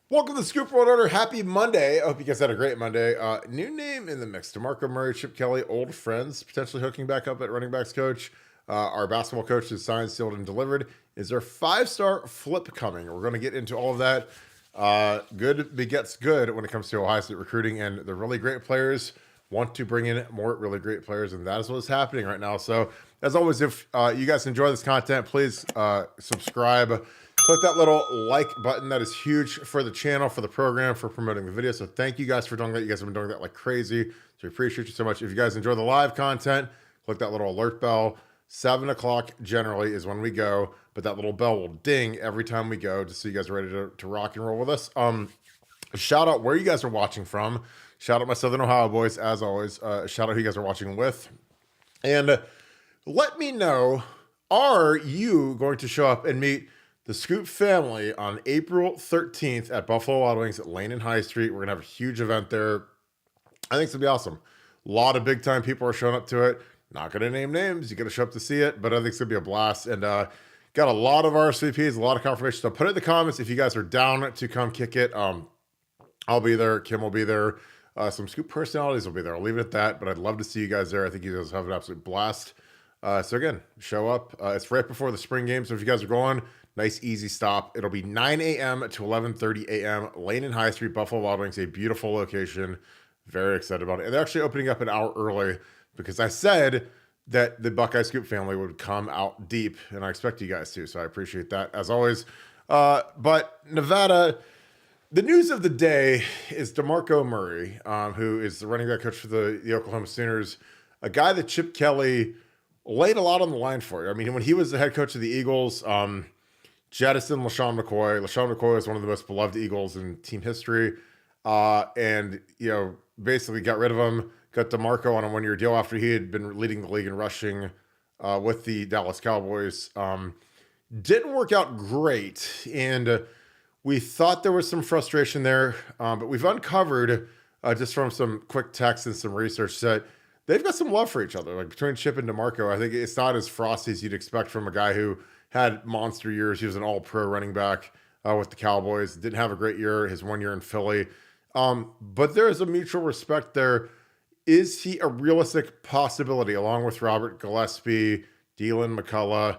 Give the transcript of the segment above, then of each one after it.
Welcome to the Scoop World Order. Happy Monday. I hope you guys had a great Monday. New name in the mix. DeMarco Murray, Chip Kelly, old friends, potentially hooking back up at running backs coach. Our basketball coach is signed, sealed, and delivered. Is there a 5-star flip coming? We're going to get into all of that. Good begets good when it comes to Ohio State recruiting, and the really great players want to bring in more really great players, and that is what is happening right now. So, as always, if you guys enjoy this content, please subscribe. Click that little like button. That is huge for the channel, for the program, for promoting the video. So thank you guys for doing that. You guys have been doing that like crazy. So we appreciate you so much. If you guys enjoy the live content, click that little alert bell. 7 o'clock generally is when we go, but that little bell will ding every time we go just so you guys are ready to rock and roll with us. Shout out where you guys are watching from. Shout out my Southern Ohio boys, as always. Shout out who you guys are watching with. And let me know, are you going to show up and meet the Scoop family on April 13th at Buffalo Wild Wings at Lane and High Street? We're going to have a huge event there. I think it's going to be awesome. A lot of big time people are showing up to it. Not going to name names. You got to show up to see it, but I think it's going to be a blast. And got a lot of RSVPs, a lot of confirmation. So put it in the comments if you guys are down to come kick it. I'll be there. Kim will be there. Some Scoop personalities will be there. I'll leave it at that, but I'd love to see you guys there. I think you guys have an absolute blast. So again, show up. It's right before the spring game. So if you guys are going, nice, easy stop. It'll be 9 a.m. to 11:30 a.m. Lane and High Street, Buffalo Wild Wings, a beautiful location. Very excited about it. And they're actually opening up an hour early because I said that the Buckeye Scoop family would come out deep, and I expect you guys to. So I appreciate that, as always. But Nevada, the news of the day is DeMarco Murray, who is the running back coach for the Oklahoma Sooners, a guy that Chip Kelly laid a lot on the line for. I mean, when he was the head coach of the Eagles, jettisoned LaShawn McCoy. LaShawn McCoy is one of the most beloved Eagles in team history. And, basically got rid of him, got DeMarco on a one-year deal after he had been leading the league in rushing with the Dallas Cowboys. Didn't work out great. And we thought there was some frustration there. But we've uncovered, just from some quick texts and some research, that they've got some love for each other. Like between Chip and DeMarco, I think it's not as frosty as you'd expect from a guy who had monster years. He was an all-pro running back with the Cowboys. Didn't have a great year, his 1 year in Philly. But there is a mutual respect there. Is he a realistic possibility, along with Robert Gillespie, Dylan McCullough?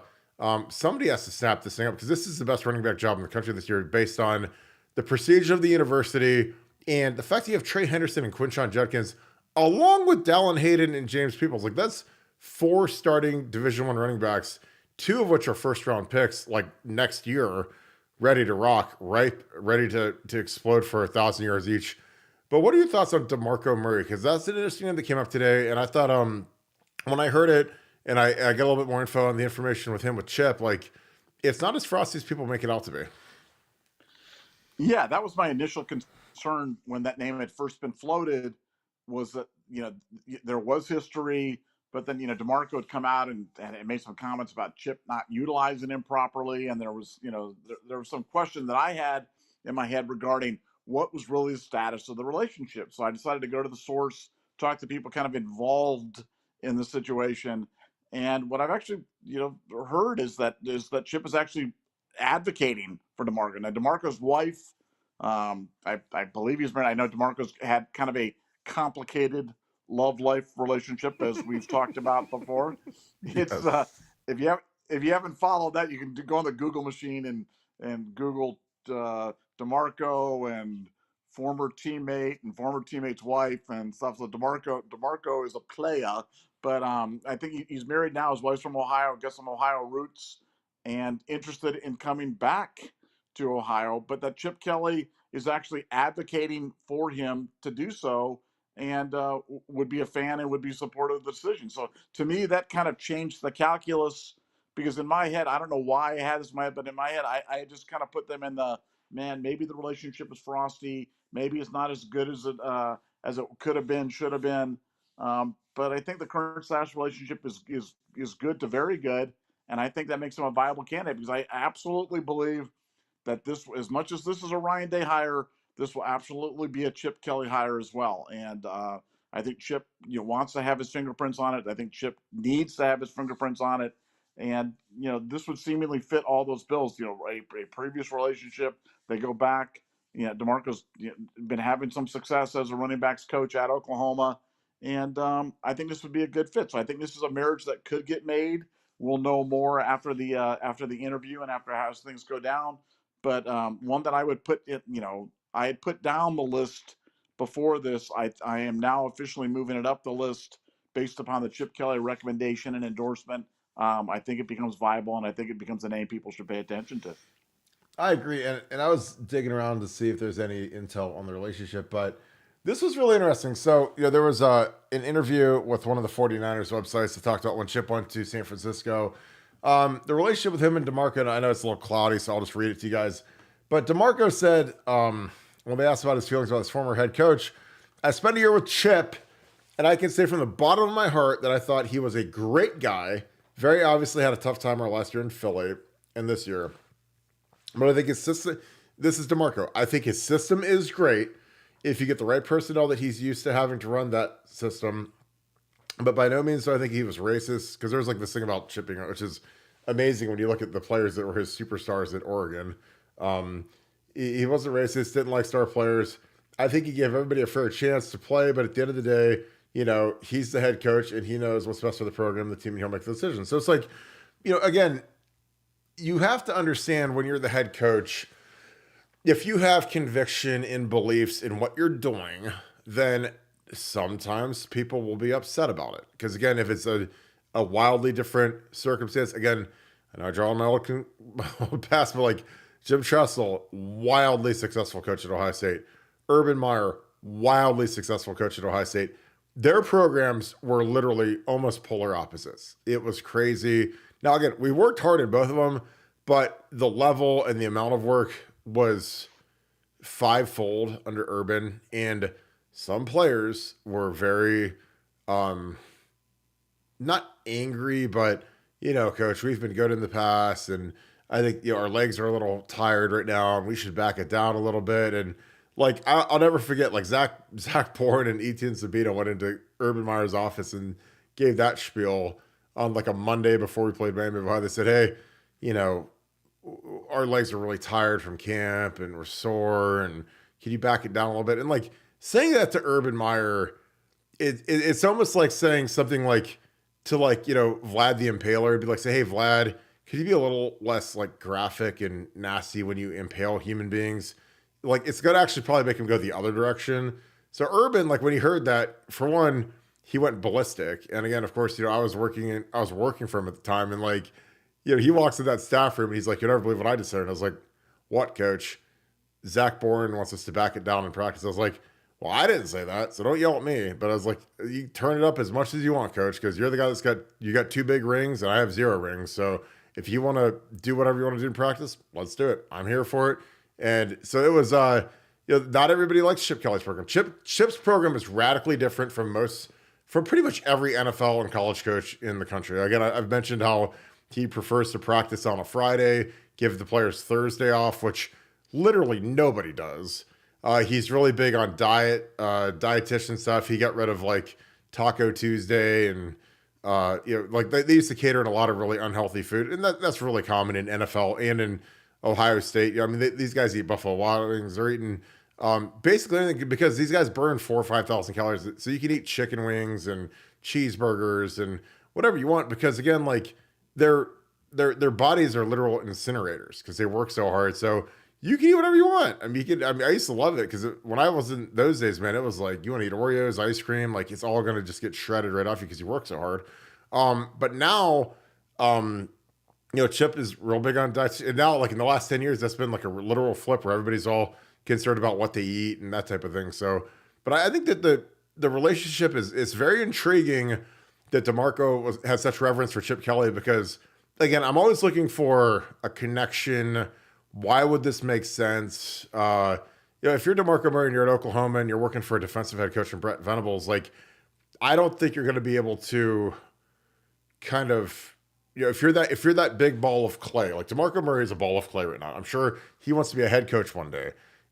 Somebody has to snap this thing up because this is the best running back job in the country this year based on the prestige of the university and the fact that you have Trey Henderson and Quinshon Judkins, along with Dallin Hayden and James Peoples. Like, that's 4 starting Division I running backs, 2 of which are first-round picks, like next year, ready to rock, ripe, ready to explode for 1,000 yards each. But what are your thoughts on DeMarco Murray? Because that's an interesting name that came up today, and I thought when I heard it, and I got a little bit more info on the information with him with Chip, like, it's not as frosty as people make it out to be. Yeah, that was my initial concern when that name had first been floated, was that, there was history, but then, DeMarco had come out and made some comments about Chip not utilizing him properly. And there was, there was some question that I had in my head regarding what was really the status of the relationship. So I decided to go to the source, talk to people kind of involved in the situation. And what I've actually, heard is that Chip is actually advocating for DeMarco. Now, DeMarco's wife, I believe he's married. I know DeMarco's had kind of a complicated love life relationship, as we've talked about before. It's if you haven't followed that, you can go on the Google machine and Google DeMarco and former teammate and former teammate's wife and stuff. So DeMarco is a player, but I think he's married now. His wife's from Ohio, got some Ohio roots, and interested in coming back to Ohio. But that Chip Kelly is actually advocating for him to do so, and would be a fan and would be supportive of the decision. So to me, that kind of changed the calculus, because in my head, I don't know why I had this in my head, but in my head, I just kind of put them in the, man, maybe the relationship is frosty. Maybe it's not as good as it could have been, should have been. But I think the current status relationship is good to very good. And I think that makes him a viable candidate, because I absolutely believe that this, as much as this is a Ryan Day hire, this will absolutely be a Chip Kelly hire as well. And I think Chip wants to have his fingerprints on it. I think Chip needs to have his fingerprints on it. And, this would seemingly fit all those bills, a previous relationship. They go back DeMarco's been having some success as a running backs coach at Oklahoma, and I think this would be a good fit. So I think this is a marriage that could get made. We'll know more after the interview and after how things go down. But one that I would put it, I had put down the list before this. I am now officially moving it up the list based upon the Chip Kelly recommendation and endorsement. I think it becomes viable, and I think it becomes a name people should pay attention to. I agree. And I was digging around to see if there's any intel on the relationship, but this was really interesting. So, there was an interview with one of the 49ers websites that talked about when Chip went to San Francisco. The relationship with him and DeMarco, and I know it's a little cloudy, so I'll just read it to you guys. But DeMarco said, when they asked about his feelings about his former head coach, I spent a year with Chip, and I can say from the bottom of my heart that I thought he was a great guy. Very obviously had a tough time our last year in Philly and this year. But I think his system, this is DeMarco. I think his system is great if you get the right personnel that he's used to having to run that system. But by no means do I think he was racist, because there's like this thing about chipping, which is amazing when you look at the players that were his superstars at Oregon. He wasn't racist, didn't like star players. I think he gave everybody a fair chance to play, but at the end of the day, he's the head coach and he knows what's best for the program, the team, and he'll make the decision. So it's like, again, you have to understand when you're the head coach, if you have conviction and beliefs in what you're doing, then sometimes people will be upset about it. Because again, if it's a wildly different circumstance, again, and I draw an past, but like Jim Tressel, wildly successful coach at Ohio State. Urban Meyer, wildly successful coach at Ohio State. Their programs were literally almost polar opposites. It was crazy. Now, again, we worked hard in both of them, but the level and the amount of work was fivefold under Urban, and some players were very, not angry, but, coach, we've been good in the past, and I think, our legs are a little tired right now, and we should back it down a little bit. And like, I'll never forget, like Zach Bourne and Etienne Sabino went into Urban Meyer's office and gave that spiel on like a Monday before we played Miami of Ohio. They said, hey, our legs are really tired from camp and we're sore, and can you back it down a little bit? And like saying that to Urban Meyer, it's almost like saying something like to Vlad the Impaler. It'd be like, say, hey, Vlad, could you be a little less like graphic and nasty when you impale human beings? Like, it's going to actually probably make him go the other direction. So Urban, like when he heard that, for one, he went ballistic. And again, of course, I was working for him at the time, and like, he walks in that staff room and he's like, "You'll never believe what I just said." And I was like, "What, coach?" Zach Bourne wants us to back it down in practice. I was like, "Well, I didn't say that, so don't yell at me." But I was like, "You turn it up as much as you want, coach, because you're the guy you got 2 big rings and I have 0 rings. So if you want to do whatever you want to do in practice, let's do it. I'm here for it." And so it was, not everybody likes Chip Kelly's program. Chip's program is radically different from pretty much every NFL and college coach in the country. Again, I've mentioned how he prefers to practice on a Friday, give the players Thursday off, which literally nobody does. He's really big on dietitian stuff. He got rid of like Taco Tuesday, and like they used to cater in a lot of really unhealthy food, and that's really common in NFL and in Ohio State. I mean, these guys eat Buffalo Wild Wings. They're eating basically anything, because these guys burn 4,000 or 5,000 calories. So you can eat chicken wings and cheeseburgers and whatever you want, because again, like their bodies are literal incinerators because they work so hard. So you can eat whatever you want. I mean, I used to love it because when I was in those days, man, it was like, you want to eat Oreos, ice cream, like it's all going to just get shredded right off you because you work so hard. But now, Chip is real big on diet. And now, like in the last 10 years, that's been like a literal flip where everybody's all concerned about what they eat and that type of thing. So, but I think that the relationship is very intriguing that DeMarco has such reverence for Chip Kelly, because again, I'm always looking for a connection. Why would this make sense? If you're DeMarco Murray and you're at Oklahoma and you're working for a defensive head coach from Brent Venables, like, I don't think you're going to be able to kind of, if you're that big ball of clay, like DeMarco Murray is a ball of clay right now. I'm sure he wants to be a head coach one day.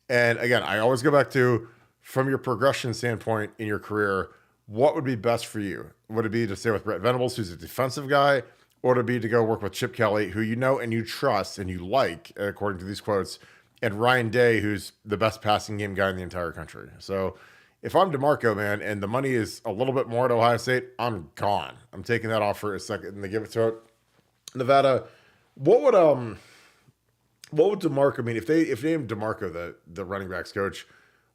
And again, I always go back to, from your progression standpoint in your career, what would be best for you? Would it be to stay with Brent Venables, who's a defensive guy, or to be to go work with Chip Kelly, who you know and you trust and you like, according to these quotes, and Ryan Day, who's the best passing game guy in the entire country. So if I'm DeMarco, man, and the money is a little bit more at Ohio State, I'm gone. I'm taking that offer a second and they give it to it. Nevada, what would DeMarco mean if they named DeMarco the running backs coach?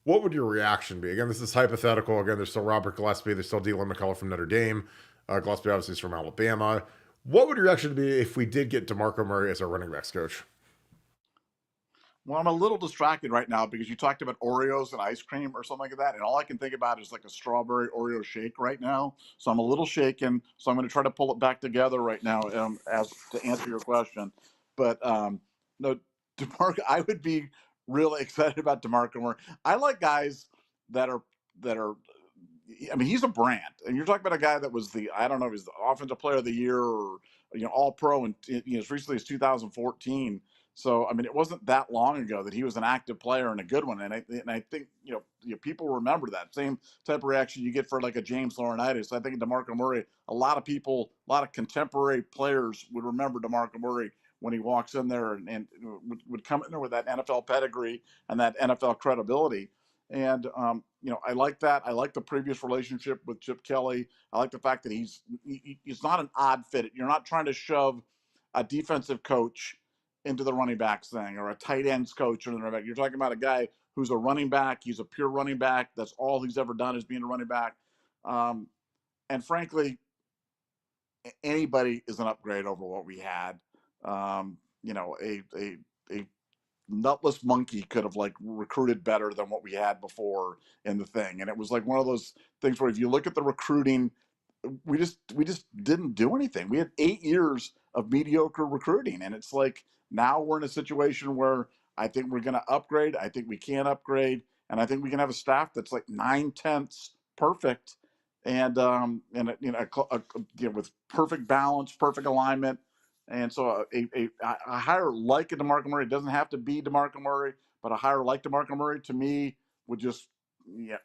What would your reaction be? Again, this is hypothetical. Again, there's still Robert Gillespie. There's still Dylan McCullough from Notre Dame. Gillespie obviously is from Alabama. What would your reaction be if we did get DeMarco Murray as our running backs coach? Well, I'm a little distracted right now because you talked about Oreos and ice cream or something like that, and all I can think about is like a strawberry Oreo shake right now. So I'm a little shaken. So I'm going to try to pull it back together right now, as to answer your question. But no, DeMarco, I would be really excited about DeMarco Murray. I like guys that are. I mean, he's a brand, and you're talking about a guy that was I don't know if he's the offensive player of the year or all pro, and as recently as 2014. So, I mean, it wasn't that long ago that he was an active player and a good one. And I think, people remember that same type of reaction you get for like a James Laurinaitis. I think DeMarco Murray, a lot of contemporary players would remember DeMarco Murray when he walks in there and would come in there with that NFL pedigree and that NFL credibility. And, I like that. I like the previous relationship with Chip Kelly. I like the fact that he's not an odd fit. You're not trying to shove a defensive coach into the running backs thing or a tight ends coach or the running back. You're talking about a guy who's a running back. He's a pure running back. That's all he's ever done is being a running back. And frankly, anybody is an upgrade over what we had. A nutless monkey could have like recruited better than what we had before in the thing. And it was like one of those things where if you look at the recruiting, we just didn't do anything. We had 8 years of mediocre recruiting, and it's like now we're in a situation where I think we're going to upgrade. I think we can upgrade, and I think we can have a staff that's like 9/10 perfect, and with perfect balance, perfect alignment. And so a hire like a DeMarco Murray, doesn't have to be DeMarco Murray, but a hire like DeMarco Murray to me would just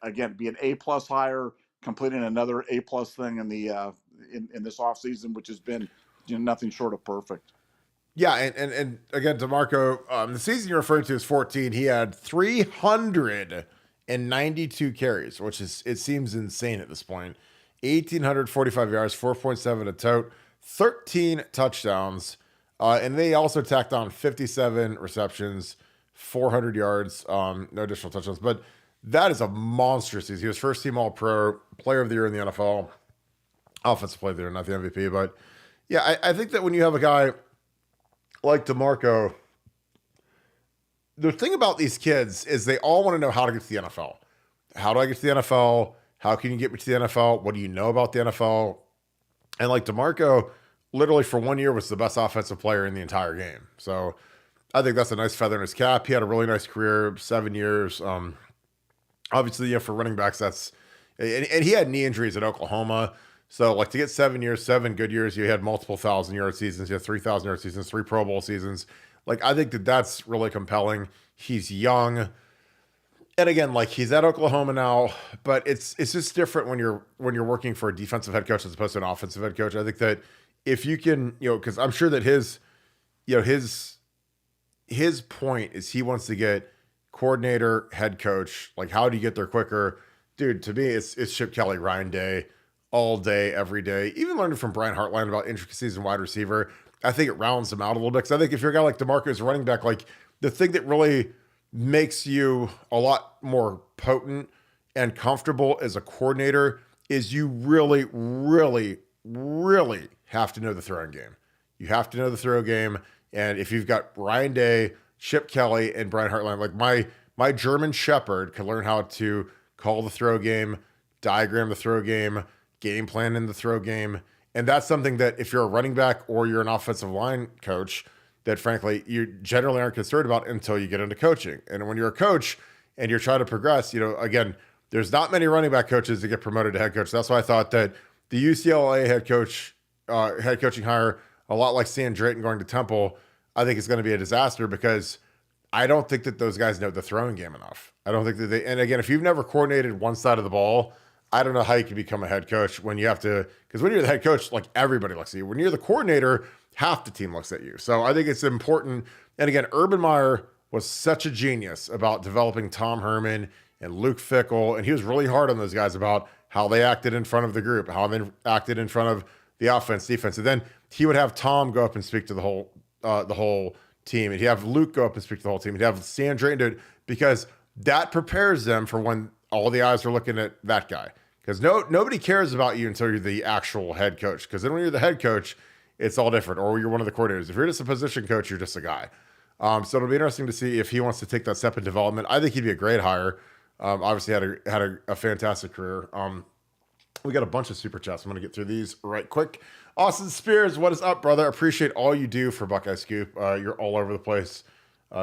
again be an A+ hire, completing another A+ thing in the in this offseason, which has been nothing short of perfect. Yeah, and again, DeMarco, the season you're referring to is 14. He had 392 carries, which it seems insane at this point. 1,845 yards, 4.7 a tote, 13 touchdowns, and they also tacked on 57 receptions, 400 yards, no additional touchdowns. But that is a monstrous season. He was first team All-Pro, player of the year in the NFL, offensive player of the year, not the MVP. But yeah, I think that when you have a guy like DeMarco, the thing about these kids is they all want to know how to get to the NFL. How do I get to the NFL? How can you get me to the NFL? What do you know about the NFL? And like DeMarco, literally for 1 year was the best offensive player in the entire game. So I think that's a nice feather in his cap. He had a really nice career, 7 years. Obviously, for running backs, and he had knee injuries at Oklahoma. So like to get 7 years, 7 good years, you had multiple 1,000-yard seasons, you had 3,000-yard seasons, 3 Pro Bowl seasons. Like I think that's really compelling. He's young. And again, like he's at Oklahoma now, but it's just different when you're working for a defensive head coach as opposed to an offensive head coach. I think that if you can, because I'm sure that his point is he wants to get coordinator, head coach. Like, how do you get there quicker? Dude, to me, it's Chip Kelly, Ryan Day, all day, every day. Even learning from Brian Hartline about intricacies and wide receiver, I think it rounds them out a little bit. Because I think if you're a guy like DeMarco as a running back, like the thing that really makes you a lot more potent and comfortable as a coordinator is you really, really, really have to know the throwing game. You have to know the throw game. And if you've got Ryan Day, Chip Kelly, and Brian Hartline, like my German Shepherd can learn how to call the throw game, diagram the throw game, game plan in the throw game. And that's something that if you're a running back or you're an offensive line coach, that frankly, you generally aren't concerned about until you get into coaching. And when you're a coach and you're trying to progress, again, there's not many running back coaches that get promoted to head coach. That's why I thought that the UCLA head coaching hire, a lot like Stan Drayton going to Temple, I think is going to be a disaster because I don't think that those guys know the throwing game enough. I don't think that and again, if you've never coordinated one side of the ball, I don't know how you can become a head coach when you have to, because when you're the head coach, like everybody looks at you. When you're the coordinator, half the team looks at you. So I think it's important. And again, Urban Meyer was such a genius about developing Tom Herman and Luke Fickell, and he was really hard on those guys about how they acted in front of the group, how they acted in front of the offense, defense, and then he would have Tom go up and speak to the whole team, and he'd have Luke go up and speak to the whole team, he'd have Stan Drayton do it, because that prepares them for when all the eyes are looking at that guy. Because nobody cares about you until you're the actual head coach. Because then when you're the head coach, it's all different. Or you're one of the coordinators. If you're just a position coach, you're just a guy. So it'll be interesting to see if he wants to take that step in development. I think he'd be a great hire. Obviously had a fantastic career. We got a bunch of super chats. I'm going to get through these right quick. Austin Spears, what is up, brother? Appreciate all you do for Buckeye Scoop. You're all over the place.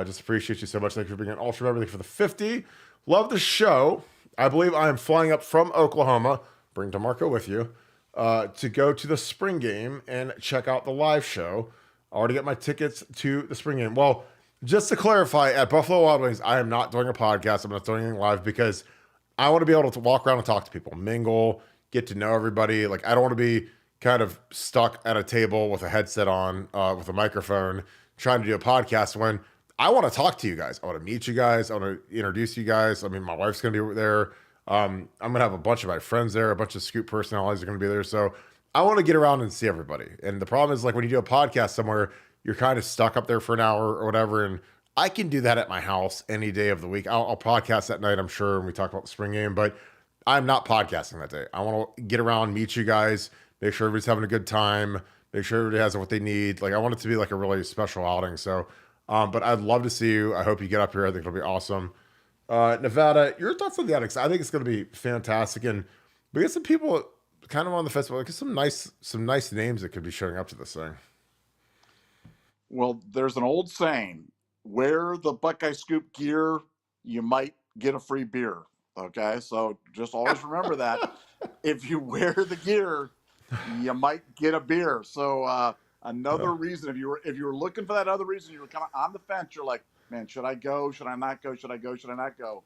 Just appreciate you so much. Thank you for being an ultra member. Thank you for the 50. Love the show. I believe I am flying up from Oklahoma, bring DeMarco with you, to go to the spring game and check out the live show. I already got my tickets to the spring game. Well, just to clarify, at Buffalo Wild Wings, I am not doing a podcast. I'm not doing anything live because I want to be able to walk around and talk to people, mingle, get to know everybody. Like, I don't want to be kind of stuck at a table with a headset on, with a microphone, trying to do a podcast when I want to talk to you guys. I want to meet you guys. I want to introduce you guys. I mean, my wife's going to be there. I'm going to have a bunch of my friends there. A bunch of Scoop personalities are going to be there. So I want to get around and see everybody. And the problem is, like, when you do a podcast somewhere, you're kind of stuck up there for an hour or whatever. And I can do that at my house any day of the week. I'll podcast that night, I'm sure, when we talk about the spring game. But I'm not podcasting that day. I want to get around, meet you guys, make sure everybody's having a good time, make sure everybody has what they need. Like, I want it to be like a really special outing. So, but I'd love to see you. I hope you get up here. I think it'll be awesome. Nevada, your thoughts on the Athletics? I think it's going to be fantastic, and we get some people kind of on the festival. Like, some nice names that could be showing up to this thing. Well, there's an old saying: wear the Buckeye Scoop gear, you might get a free beer. Okay, so just always remember that. If you wear the gear, you might get a beer. So another reason, if you were looking for that other reason, you were kind of on the fence. You're like, man, should I go? Should I not go? Should I go? Should I not go?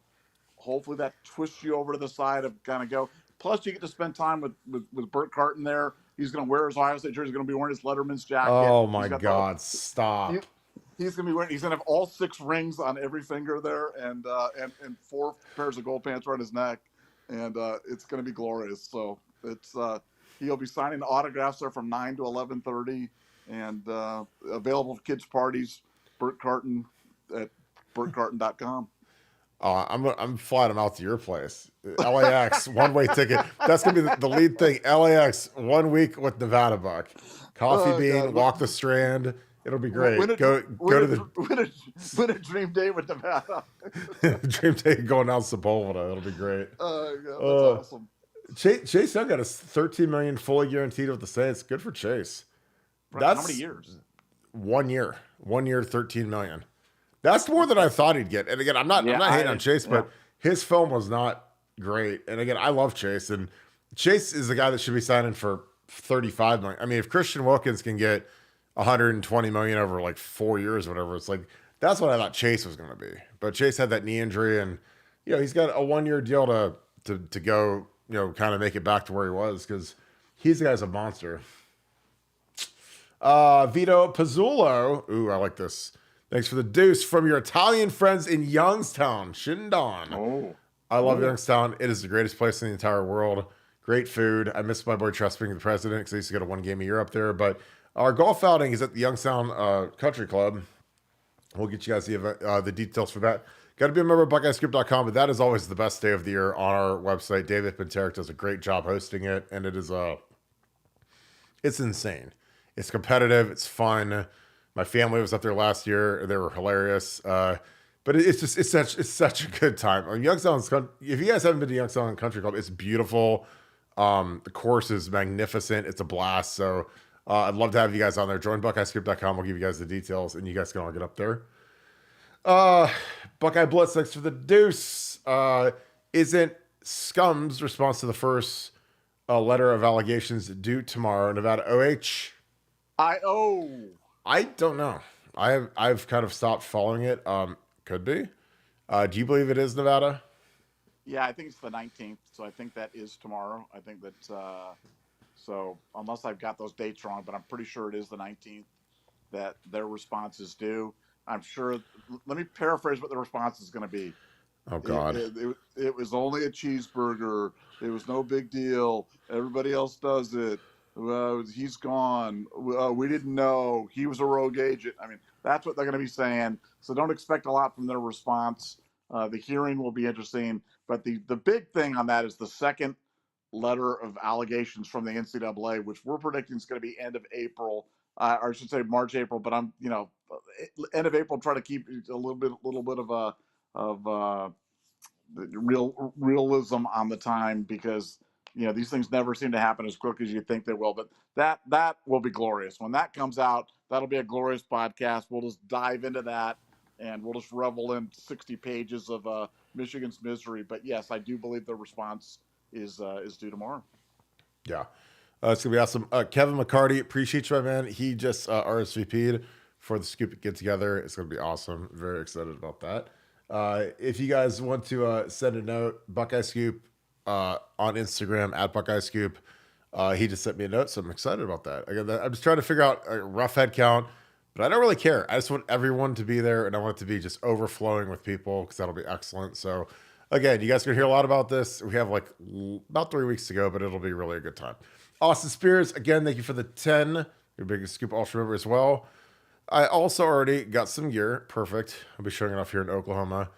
Hopefully that twists you over to the side of kind of go. Plus, you get to spend time with Burt Carton there. He's going to wear his Ohio State jersey. He's going to be wearing his Letterman's jacket. Oh my God! Stop. He's going to have all 6 rings on every finger there, and 4 pairs of gold pants around his neck, and it's going to be glorious. So it's he'll be signing autographs there from 9 to 11:30, and available for kids' parties. Burt Carton at burtcarton.com. I'm flying them out to your place. LAX, one-way ticket. That's going to be the lead thing. LAX, 1 week with Nevadabuck. Coffee bean, God. Walk the Strand. It'll be great. Win a dream day with Nevada. Dream day going down Sepulveda. It'll be great. That's awesome. Chase Young got a $13 million fully guaranteed with the Saints. Good for Chase. That's how many years? 1 year. 1 year, $13 million. That's more than I thought he'd get. And again, I'm not hating on Chase, but his film was not great. And again, I love Chase, and Chase is the guy that should be signing for $35 million. I mean, if Christian Wilkins can get $120 million over like 4 years or whatever, it's like, that's what I thought Chase was going to be. But Chase had that knee injury, and he's got a 1 year deal to go, kind of make it back to where he was, because he's the guy's a monster. Vito Pizzulo. Ooh, I like this. Thanks for the deuce from your Italian friends in Youngstown, Shindon. Oh, I love Youngstown. It is the greatest place in the entire world. Great food. I miss my boy Trust being the president, because I used to go to 1 game a year up there. But our golf outing is at the Youngstown Country Club. We'll get you guys the details for that. Got to be a member of BuckeyeScoop.com, but that is always the best day of the year on our website. David Penterick does a great job hosting it, and it is it's insane. It's competitive. It's fun. My family was up there last year. They were hilarious. But it's such a good time. I mean, Youngstown's, if you guys haven't been to Youngstown Country Club, it's beautiful. The course is magnificent. It's a blast. So I'd love to have you guys on there. Join BuckeyeScoop.com. We'll give you guys the details, and you guys can all get up there. Buckeye Blitz, thanks for the deuce. Isn't Scum's response to the first letter of allegations due tomorrow? Nevada OH? I don't know. I've kind of stopped following it. Could be. Do you believe it is Nevada? Yeah, I think it's the 19th. So I think that is tomorrow. I think that, so unless I've got those dates wrong, but I'm pretty sure it is the 19th that their response is due. I'm sure. Let me paraphrase what the response is going to be. Oh God. It was only a cheeseburger. It was no big deal. Everybody else does it. He's gone. We didn't know. He was a rogue agent. I mean, that's what they're going to be saying. So don't expect a lot from their response. The hearing will be interesting. But the big thing on that is the second letter of allegations from the NCAA, which we're predicting is going to be end of April, or I should say March, April. But I'm, end of April, try to keep a little bit of realism on the time, because these things never seem to happen as quick as you think they will. But that will be glorious when that comes out. That'll be a glorious podcast. We'll just dive into that, and we'll just revel in 60 pages of Michigan's misery. But yes, I do believe the response is due tomorrow. Yeah, it's gonna be awesome. Kevin McCarty, appreciate you, my man. He just RSVP'd for the Scoop Get Together. It's gonna be awesome. Very excited about that. If you guys want to send a note, Buckeye Scoop on Instagram at Buckeye Scoop. He just sent me a note, so I'm excited about that. Again, I'm just trying to figure out a rough head count, but I don't really care. I just want everyone to be there, and I want it to be just overflowing with people, because that'll be excellent. So again, you guys can hear a lot about this. We have about 3 weeks to go, but it'll be really a good time. Austin Spears, again, thank you for the 10. Your biggest Scoop Ultra member as well. I also already got some gear. Perfect. I'll be showing it off here in Oklahoma.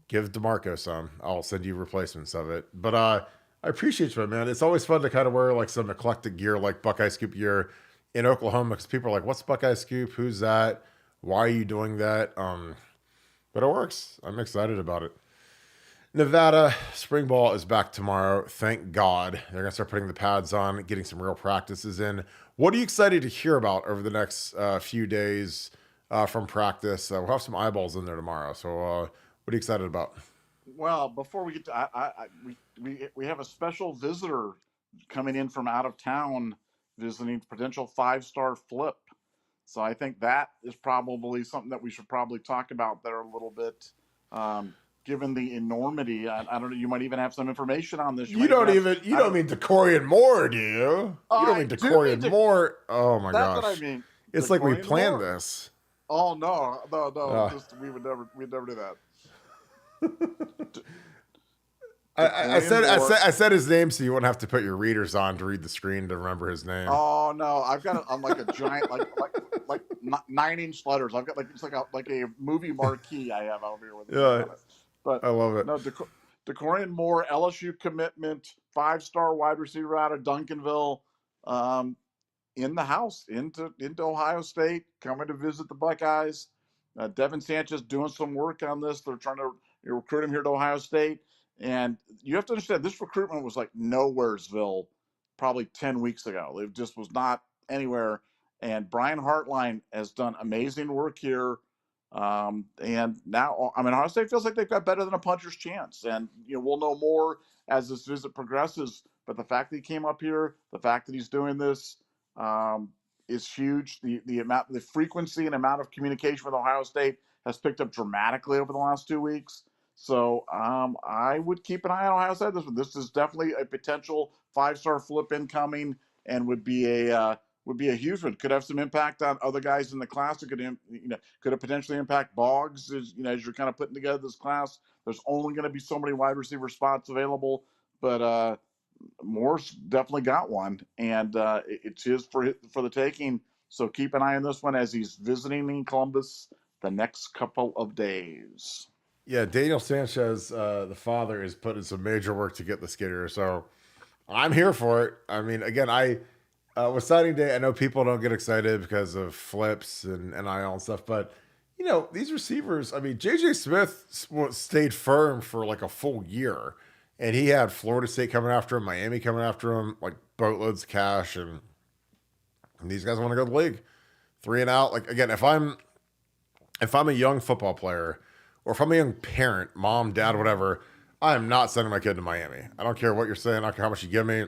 Give DeMarco some. I'll send you replacements of it. But I appreciate you, man. It's always fun to kind of wear some eclectic gear, like Buckeye Scoop gear in Oklahoma, because people are like, what's Buckeye Scoop? Who's that? Why are you doing that? But it works. I'm excited about it. Nevada spring ball is back tomorrow. Thank God. They're going to start putting the pads on, getting some real practices in. What are you excited to hear about over the next few days from practice? We'll have some eyeballs in there tomorrow. So what are you excited about? Well, before we get to, we have a special visitor coming in from out of town, visiting potential 5-star flip. So I think that is probably something that we should probably talk about there a little bit. Given the enormity, I don't know. You might even have some information on this. You don't mean Dakorien Moore, do you? You don't mean Dakorien Moore. Oh my gosh! That's what I mean. It's like we planned this. Oh no! We would never do that. I said his name so you wouldn't have to put your readers on to read the screen to remember his name. Oh no! I've got it on like a giant like 9-inch letters. I've got it's like a movie marquee I have out here with. Yeah. But I love it. No, Dakorien Moore, LSU commitment, 5-star wide receiver out of Duncanville, in the house, into Ohio State, coming to visit the Buckeyes. Devin Sanchez doing some work on this. They're trying to recruit him here to Ohio State. And you have to understand, this recruitment was like nowheresville probably 10 weeks ago. It just was not anywhere. And Brian Hartline has done amazing work here. And now, Ohio State feels like they've got better than a puncher's chance. And, we'll know more as this visit progresses. But the fact that he came up here, the fact that he's doing this is huge. The frequency and amount of communication with Ohio State has picked up dramatically over the last 2 weeks. So I would keep an eye on Ohio State. This is definitely a potential 5-star flip incoming, and would be a huge one. Could have some impact on other guys in the class. It could have potentially impact Boggs as you're kind of putting together this class. There's only going to be so many wide receiver spots available, but Moore's definitely got one, and it's his for the taking. So keep an eye on this one as he's visiting in Columbus the next couple of days. Yeah, Daniel Sanchez, the father, is putting some major work to get this kid here, so I'm here for it. I mean, again, with signing day, I know people don't get excited because of flips and NIL and stuff, but these receivers. I mean, JJ Smith stayed firm for like a full year, and he had Florida State coming after him, Miami coming after him, like boatloads of cash, and these guys want to go to the league, 3 and out. Like, again, if I'm a young football player, or if I'm a young parent, mom, dad, whatever, I am not sending my kid to Miami. I don't care what you're saying. I don't care how much you give me.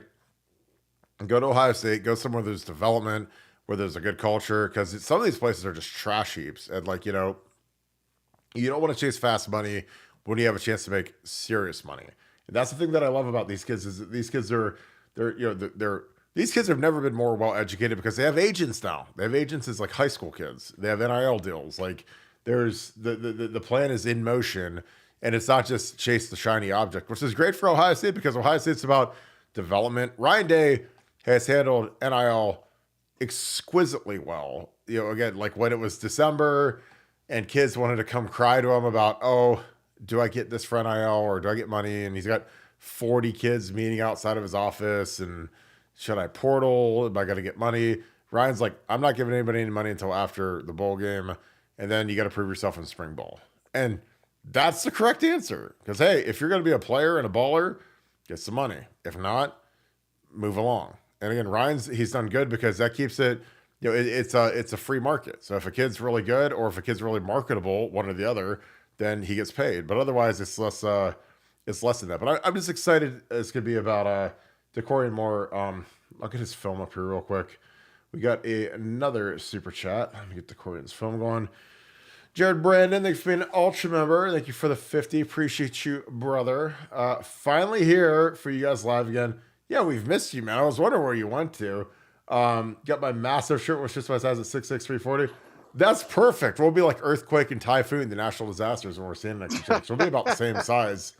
Go to Ohio State. Go somewhere there's development, where there's a good culture, because some of these places are just trash heaps. And you don't want to chase fast money when you have a chance to make serious money. And that's the thing that I love about these kids, is that these kids these kids have never been more well educated, because they have agents now. They have agents as like high school kids. They have NIL deals. Like, There's the plan is in motion, and it's not just chase the shiny object, which is great for Ohio State because Ohio State's about development. Ryan Day has handled NIL exquisitely well. Again, like when it was December and kids wanted to come cry to him about, oh, do I get this for NIL or do I get money? And he's got 40 kids meeting outside of his office, and should I portal? Am I going to get money? Ryan's like, I'm not giving anybody any money until after the bowl game. And then you got to prove yourself in spring ball. And that's the correct answer. Because, hey, if you're going to be a player and a baller, get some money. If not, move along. And again, he's done good because that keeps it, it's a free market. So if a kid's really good or if a kid's really marketable, one or the other, then he gets paid. But otherwise, it's less than that. But I'm just excited it's going to be about Dakorien Moore. I'll get his film up here real quick. We got another super chat. Let me get Dakorien's film going. Jared Brandon, thanks for being an Ultra member. Thank you for the 50. Appreciate you, brother. Finally here for you guys live again. Yeah, we've missed you, man. I was wondering where you went to. Got my massive shirt, which just my size at 6'6", 340. That's perfect. We'll be like earthquake and typhoon, the natural disasters when we're standing next to each other. So we'll be about the same size.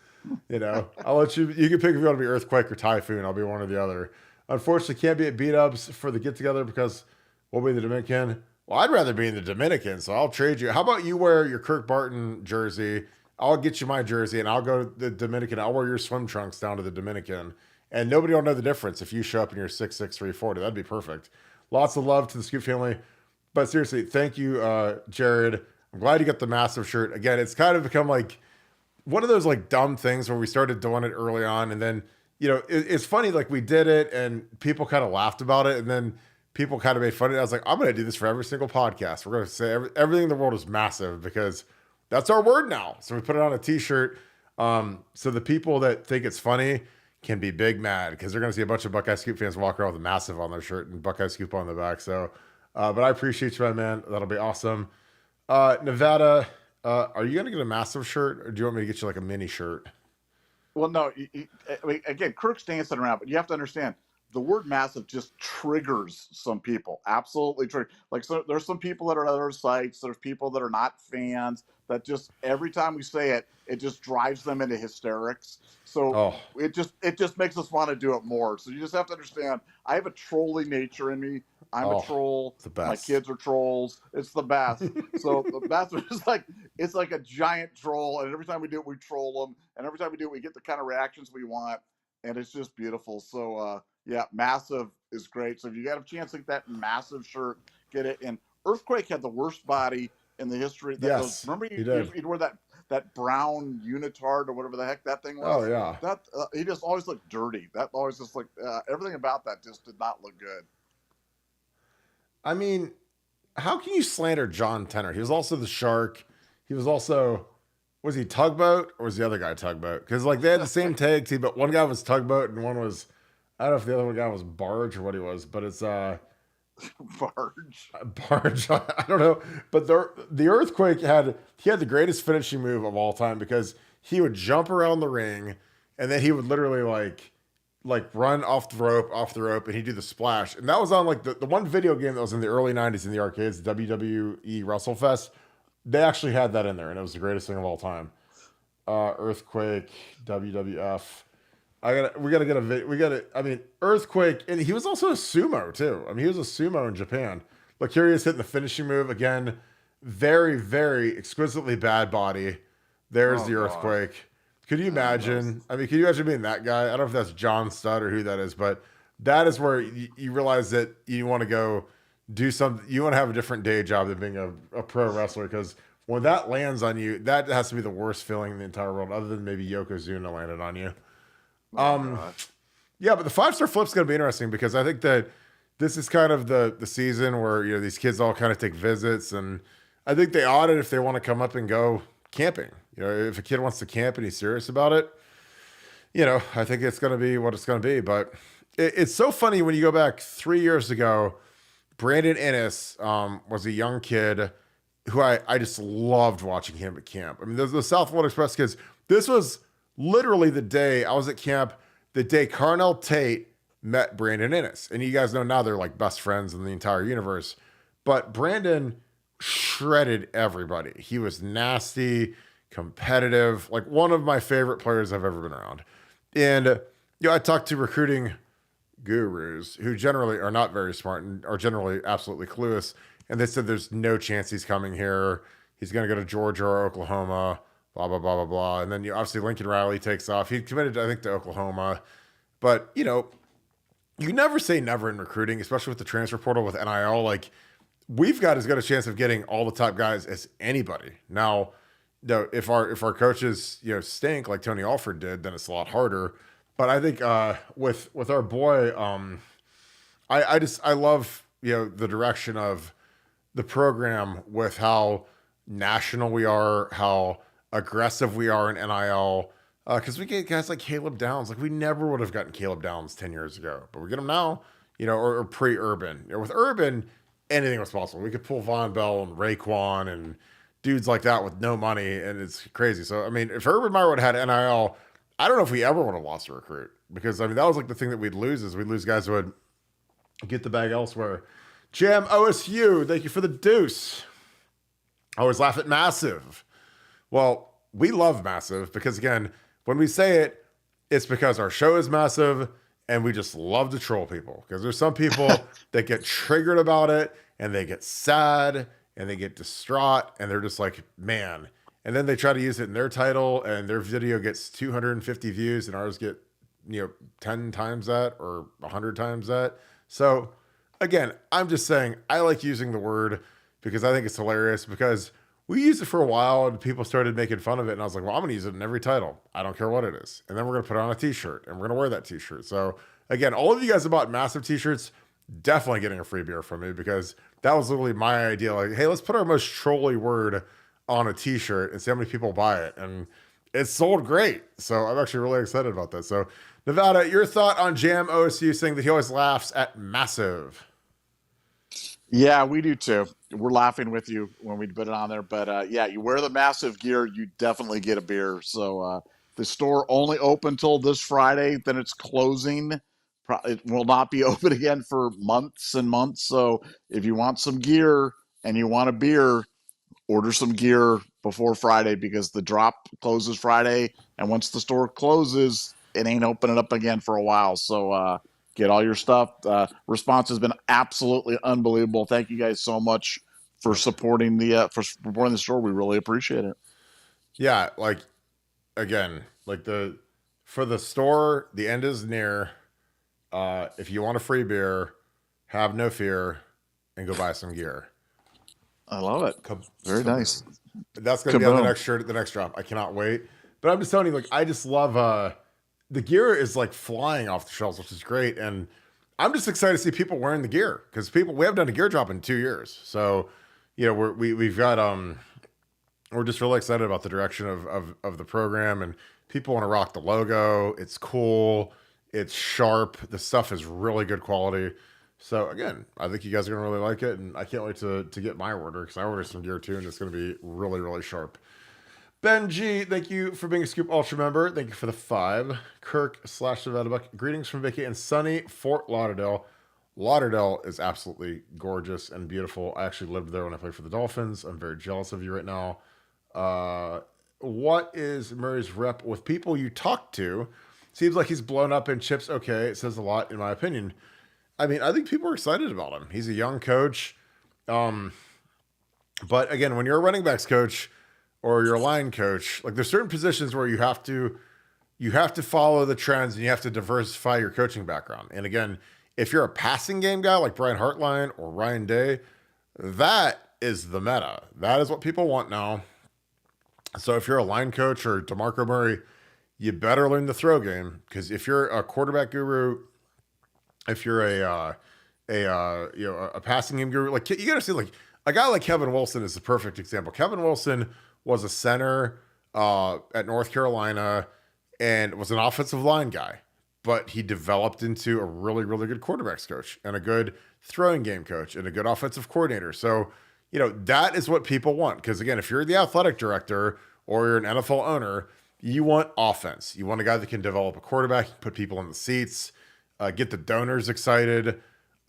I'll let you can pick if you want to be earthquake or typhoon. I'll be one or the other. Unfortunately, can't be at beat-ups for the get-together because we'll be the Dominican. Well, I'd rather be in the Dominican, so I'll trade you. How about you wear your Kirk Barton jersey? I'll get you my jersey, and I'll go to the Dominican. I'll wear your swim trunks down to the Dominican, and nobody will know the difference if you show up in your 6'6", 340. That'd be perfect. Lots of love to the Scoop family. But seriously, thank you, Jared. I'm glad you got the massive shirt. Again, it's kind of become like one of those like dumb things where we started doing it early on, and then it's funny, like we did it, and people kind of laughed about it, and then people kind of made fun of it. I was like, I'm going to do this for every single podcast. We're going to say everything in the world is massive because that's our word now. So we put it on a t-shirt. So the people that think it's funny can be big mad because they're going to see a bunch of Buckeye Scoop fans walk around with massive on their shirt and Buckeye Scoop on the back. So, but I appreciate you, my man. That'll be awesome. Nevada, are you going to get a massive shirt or do you want me to get you like a mini shirt? Well, no, I mean, again, Kirk's dancing around, but you have to understand, the word massive just triggers some people. Absolutely trigger. Like, so there's some people that are at other sites. There's people that are not fans that just every time we say it, it just drives them into hysterics. So it just makes us want to do it more. So you just have to understand, I have a trolling nature in me. I'm a troll. The best. My kids are trolls. It's the best. So the best is it's like a giant troll. And every time we do it, we troll them. And every time we do it, we get the kind of reactions we want. And it's just beautiful. So, yeah, massive is great. So if you got a chance to get that massive shirt, get it. And Earthquake had the worst body in the history. Yes, remember he'd wear that brown unitard or whatever the heck that thing was? Oh, yeah. That he just always looked dirty. That always just looked, everything about that just did not look good. I mean, how can you slander John Tenner? He was also the Shark. He was also... Was he Tugboat or was the other guy Tugboat? Because like they had the same tag team, but one guy was Tugboat and one was, I don't know if the other guy was Barge or what he was, but it's Barge. I don't know. But the Earthquake he had the greatest finishing move of all time because he would jump around the ring and then he would literally like run off the rope, and he'd do the splash. And that was on like the one video game that was in the early 90s in the arcades, WWE WrestleFest. They actually had that in there, and it was the greatest thing of all time. Earthquake, WWF. I mean, Earthquake, and he was also a sumo too. I mean, he was a sumo in Japan. Look, here he is hitting the finishing move again. Very, very exquisitely bad body. There's the Earthquake. Could you imagine? I mean, could you imagine being that guy? I don't know if that's John Studd or who that is, but that is where you realize that you want to go do something. You want to have a different day job than being a pro wrestler, because when that lands on you, that has to be the worst feeling in the entire world, other than maybe Yokozuna landed on you. Yeah, but the 5-star flip's going to be interesting because I think that this is kind of the season where these kids all kind of take visits, and I think they ought it if they want to come up and go camping. If a kid wants to camp and he's serious about it, I think it's going to be what it's going to be. But it's so funny when you go back 3 years ago. Brandon Ennis was a young kid who I just loved watching him at camp. I mean, the Southwold Express kids. This was literally the day I was at camp, the day Carnell Tate met Brandon Ennis. And you guys know now they're like best friends in the entire universe. But Brandon shredded everybody. He was nasty, competitive, like one of my favorite players I've ever been around. And I talked to recruiting gurus who generally are not very smart and are generally absolutely clueless. And they said there's no chance he's coming here. He's going to go to Georgia or Oklahoma, blah, blah, blah, blah, blah. And then obviously Lincoln Riley takes off. He committed, I think, to Oklahoma. But, you never say never in recruiting, especially with the transfer portal with NIL. Like, we've got as good a chance of getting all the top guys as anybody. Now, if our coaches, stink like Tony Alford did, then it's a lot harder. But I think with our boy, I love the direction of the program with how national we are, how aggressive we are in NIL. Because we get guys like Caleb Downs. Like, we never would have gotten Caleb Downs 10 years ago, but we get him now. Or pre-Urban. With Urban, anything was possible. We could pull Von Bell and Raekwon and dudes like that with no money, and it's crazy. So, I mean, if Urban Meyer would have had NIL, I don't know if we ever would have lost a recruit, because, I mean, that was like the thing that we'd lose guys who would get the bag elsewhere. Jam OSU, thank you for the deuce. I always laugh at Massive. Well, we love Massive because, again, when we say it, it's because our show is massive and we just love to troll people, because there's some people that get triggered about it and they get sad and they get distraught and they're just like, man. And then they try to use it in their title and their video gets 250 views and ours get, 10 times that or 100 times that. So again, I'm just saying I like using the word because I think it's hilarious, because we used it for a while and people started making fun of it. And I was like, well, I'm going to use it in every title. I don't care what it is. And then we're going to put it on a t-shirt and we're going to wear that t-shirt. So again, all of you guys that bought Massive t-shirts, definitely getting a free beer from me, because that was literally my idea. Like, hey, let's put our most trolly word on a t-shirt and see how many people buy it. And it sold great. So I'm actually really excited about this. So Nevada, your thought on Jam OSU saying that he always laughs at Massive. Yeah, we do too. We're laughing with you when we put it on there. But yeah, you wear the Massive gear, you definitely get a beer. So the store only open till this Friday, then it's closing. It will not be open again for months and months. So if you want some gear and you want a beer, order some gear before Friday, because the drop closes Friday. And once the store closes, it ain't opening up again for a while. So get all your stuff. Response has been absolutely unbelievable. Thank you guys so much for supporting the store. We really appreciate it. Yeah, like, again, like for the store, the end is near. If you want a free beer, have no fear and go buy some gear. I love it. Very nice. That's going to be on the next shirt, the next drop. I cannot wait. But I'm just telling you, like, I just love the gear is like flying off the shelves, which is great. And I'm just excited to see people wearing the gear, because we haven't done a gear drop in 2 years. So, we've got we're just really excited about the direction of the program, and people want to rock the logo. It's cool. It's sharp. The stuff is really good quality. So again, I think you guys are going to really like it, and I can't wait to get my order, because I ordered some gear too, and it's going to be really, really sharp. Ben G, thank you for being a Scoop Ultra member. Thank you for the 5. Kirk /Nevadabuck, greetings from Vicky and sunny Fort Lauderdale. Lauderdale is absolutely gorgeous and beautiful. I actually lived there when I played for the Dolphins. I'm very jealous of you right now. What is Murray's rep with people you talk to? Seems like he's blown up in chips. Okay, it says a lot in my opinion. I mean, I think people are excited about him. He's a young coach. But again, when you're a running backs coach or you're a line coach, like, there's certain positions where you have to follow the trends and you have to diversify your coaching background. And again, if you're a passing game guy like Brian Hartline or Ryan Day, that is the meta. That is what people want now. So if you're a line coach or DeMarco Murray, you better learn the throw game, because if you're a quarterback guru, if you're a passing game guru, like, you got to see, like, a guy like Kevin Wilson is the perfect example. Kevin Wilson was a center at North Carolina and was an offensive line guy, but he developed into a really, really good quarterbacks coach and a good throwing game coach and a good offensive coordinator. So, that is what people want. Because again, if you're the athletic director or you're an NFL owner, you want offense. You want a guy that can develop a quarterback, put people in the seats, get the donors excited.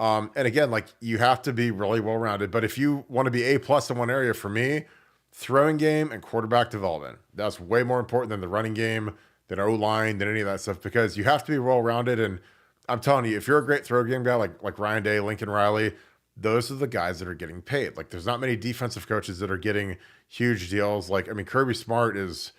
And again, like you have to be really well rounded. But if you want to be A plus in one area, for me, throwing game and quarterback development, that's way more important than the running game, than O line, than any of that stuff, because you have to be well rounded. And I'm telling you, if you're a great throw game guy like Ryan Day, Lincoln Riley, those are the guys that are getting paid. Like there's not many defensive coaches that are getting huge deals. Like, I mean, Kirby Smart is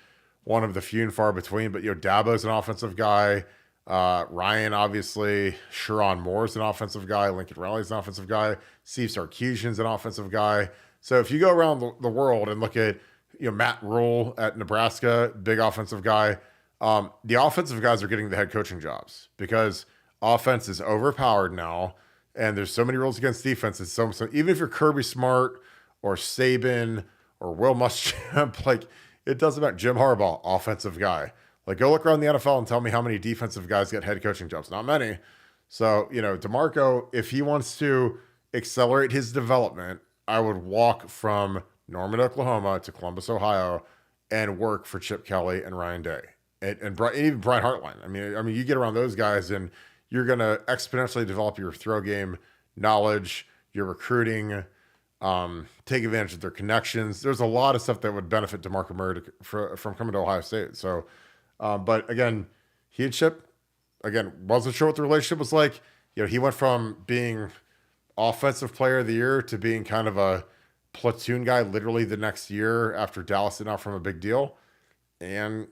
one of the few and far between, but Dabo's an offensive guy. Ryan, obviously, Sharon Moore's an offensive guy. Lincoln Riley's an offensive guy. Steve Sarkisian's an offensive guy. So if you go around the world and look at, Matt Rule at Nebraska, big offensive guy, the offensive guys are getting the head coaching jobs because offense is overpowered now. And there's so many rules against defense. And so even if you're Kirby Smart or Saban or Will Muschamp, like it doesn't matter. Jim Harbaugh, offensive guy. Like go look around the NFL and tell me how many defensive guys get head coaching jobs. Not many. So, DeMarco, if he wants to accelerate his development, I would walk from Norman, Oklahoma to Columbus, Ohio and work for Chip Kelly and Ryan Day and even Brian Hartline. I mean, you get around those guys and you're going to exponentially develop your throw game knowledge, your recruiting, take advantage of their connections. There's a lot of stuff that would benefit DeMarco Murray from coming to Ohio State. So, but again, he and Chip, wasn't sure what the relationship was like. He went from being offensive player of the year to being kind of a platoon guy literally the next year after Dallas did not from a big deal. And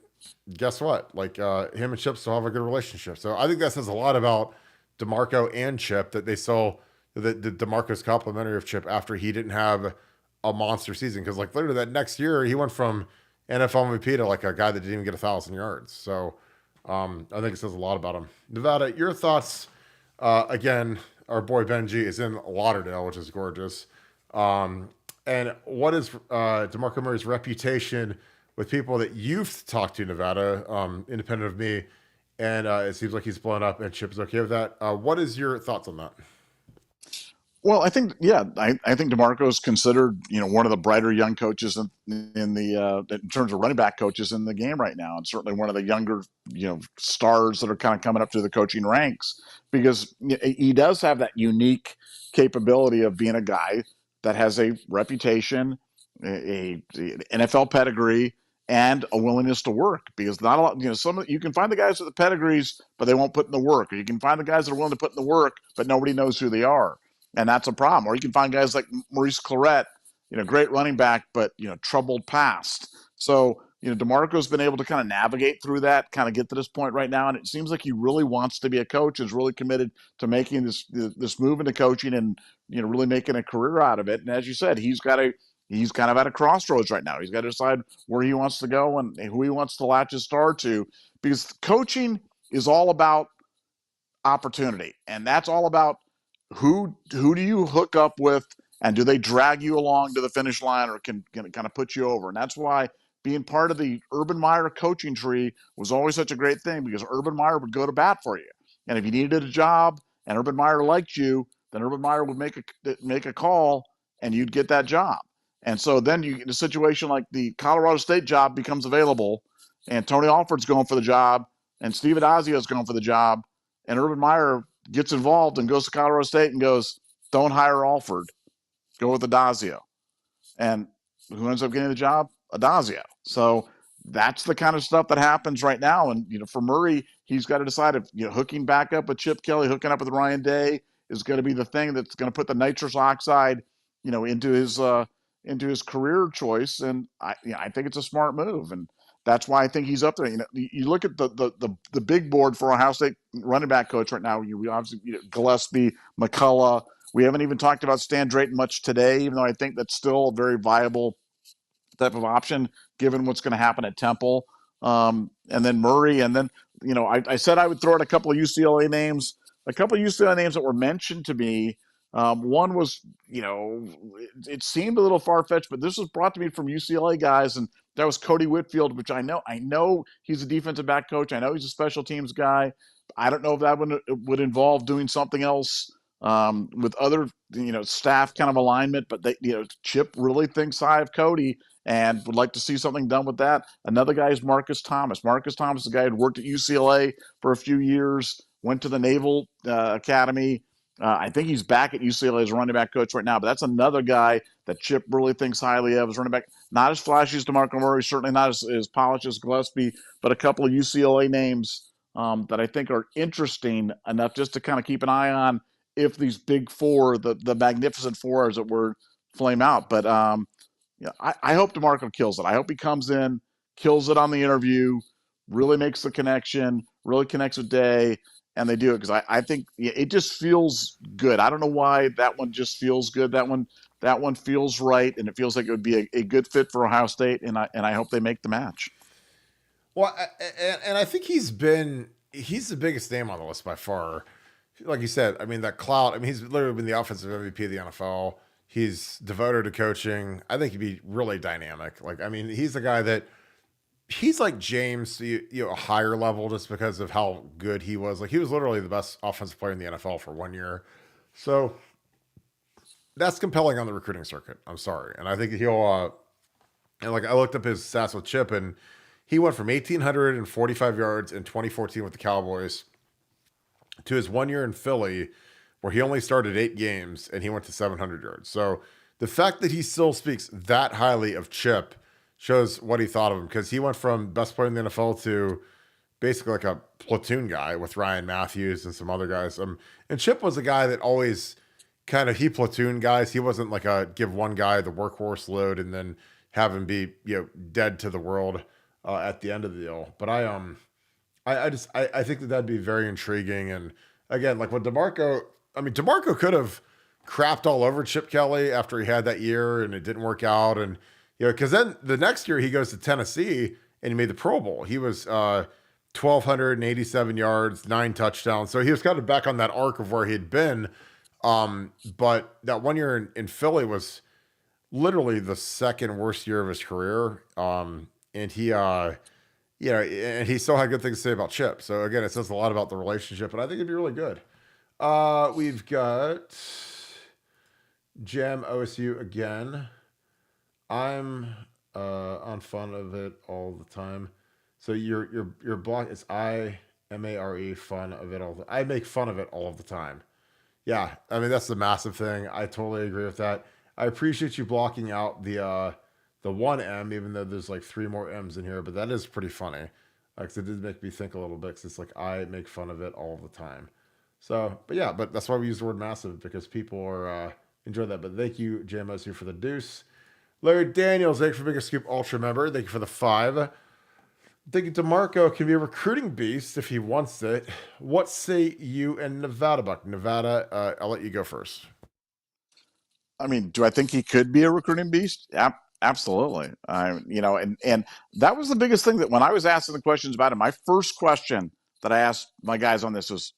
guess what? Like him and Chip still have a good relationship. So I think that says a lot about DeMarco and Chip that they still that DeMarco's complimentary of Chip after he didn't have a monster season. Because like literally that next year he went from NFL MVP to like a guy that didn't even get 1,000 yards. So I think it says a lot about him. Nevada, your thoughts? Again, our boy Benji is in Lauderdale, which is gorgeous. And what is DeMarco Murray's reputation with people that you've talked to, Nevada, independent of me, and it seems like he's blown up and Chip is okay with that. What is your thoughts on that? Well, I think, I think DeMarco is considered, one of the brighter young coaches in terms of running back coaches in the game right now, and certainly one of the younger, stars that are kind of coming up to the coaching ranks because he does have that unique capability of being a guy that has a reputation, a NFL pedigree, and a willingness to work. Because not a lot, you can find the guys with the pedigrees, but they won't put in the work, or you can find the guys that are willing to put in the work, but nobody knows who they are. And that's a problem. Or you can find guys like Maurice Clarett, great running back, but, troubled past. So, DeMarco's been able to kind of navigate through that, kind of get to this point right now. And it seems like he really wants to be a coach, is really committed to making this move into coaching and, really making a career out of it. And as you said, he's kind of at a crossroads right now. He's got to decide where he wants to go and who he wants to latch his star to, because coaching is all about opportunity. And that's all about who do you hook up with, and do they drag you along to the finish line, or can kind of put you over? And that's why being part of the Urban Meyer coaching tree was always such a great thing, because Urban Meyer would go to bat for you. And if you needed a job and Urban Meyer liked you, then Urban Meyer would make a call and you'd get that job. And so then you get a situation like the Colorado State job becomes available, and Tony Alford's going for the job, and Steve Adazio is going for the job, and Urban Meyer gets involved and goes to Colorado State and goes, don't hire Alford, go with Adazio. And who ends up getting the job? Adazio. So that's the kind of stuff that happens right now. And, for Murray, he's got to decide if, hooking back up with Chip Kelly, hooking up with Ryan Day is going to be the thing that's going to put the nitrous oxide, into his career choice. And I think it's a smart move. And that's why I think he's up there. You look at the big board for Ohio State running back coach right now. We obviously Gillespie, McCullough. We haven't even talked about Stan Drayton much today, even though I think that's still a very viable type of option given what's going to happen at Temple. And then Murray, and then I said I would throw out a couple of UCLA names. A couple of UCLA names that were mentioned to me. One was, it seemed a little far-fetched, but this was brought to me from UCLA guys, and that was Cody Whitfield, which I know he's a defensive back coach. I know he's a special teams guy. I don't know if that would involve doing something else with other, staff kind of alignment, but Chip really thinks high of Cody and would like to see something done with that. Another guy is Marcus Thomas. Marcus Thomas is a guy who worked at UCLA for a few years, went to the Naval Academy, I think he's back at UCLA as a running back coach right now, but that's another guy that Chip really thinks highly of as running back. Not as flashy as DeMarco Murray, certainly not as polished as Gillespie, but a couple of UCLA names that I think are interesting enough just to kind of keep an eye on if these big four, the magnificent four, as it were, flame out. But I hope DeMarco kills it. I hope he comes in, kills it on the interview, really makes the connection, really connects with Day, and they do it because I think it just feels good. I don't know why that one just feels good. That one feels right, and it feels like it would be a good fit for Ohio State, and I hope they make the match. Well, and I think he's the biggest name on the list by far. Like you said, I mean, that clout. I mean, he's literally been the offensive MVP of the NFL. He's devoted to coaching. I think he'd be really dynamic. Like, I mean, he's the guy that he's like James, a higher level just because of how good he was. Like, he was literally the best offensive player in the NFL for 1 year. So that's compelling on the recruiting circuit. I'm sorry. And I think he'll, and like I looked up his stats with Chip, and he went from 1,845 yards in 2014 with the Cowboys to his 1 year in Philly, where he only started 8 games and he went to 700 yards. So the fact that he still speaks that highly of Chip shows what he thought of him, because he went from best player in the NFL to basically like a platoon guy with Ryan Matthews and some other guys. And Chip was a guy that always he platoon guys. He wasn't like a give one guy the workhorse load and then have him be, dead to the world at the end of the deal. But I think that'd be very intriguing. And again, like with DeMarco could have crapped all over Chip Kelly after he had that year and it didn't work out. And, because then the next year he goes to Tennessee and he made the Pro Bowl. He was 1,287 yards, 9 touchdowns. So he was kind of back on that arc of where he had been. But that 1 year in Philly was literally the second worst year of his career. And he, and he still had good things to say about Chip. So again, it says a lot about the relationship, but I think it'd be really good. We've got Jam OSU again. I'm on fun of it all the time. So your block is IMARE, fun of it all. I make fun of it all of the time. Yeah, I mean that's the massive thing. I totally agree with that. I appreciate you blocking out the one M, even though there's like 3 more M's in here, but that is pretty funny. Like, it did make me think a little bit, because it's like I make fun of it all the time. So, but that's why we use the word massive, because people are enjoy that. But thank you, JMS, here for the deuce. Larry Daniels, thank you for being a Scoop Ultra member. Thank you for the 5. Thank you, DeMarco can be a recruiting beast if he wants it. What say you and Nevadabuck? Nevada, I'll let you go first. I mean, do I think he could be a recruiting beast? Absolutely. And that was the biggest thing, that when I was asking the questions about him, my first question that I asked my guys on this was,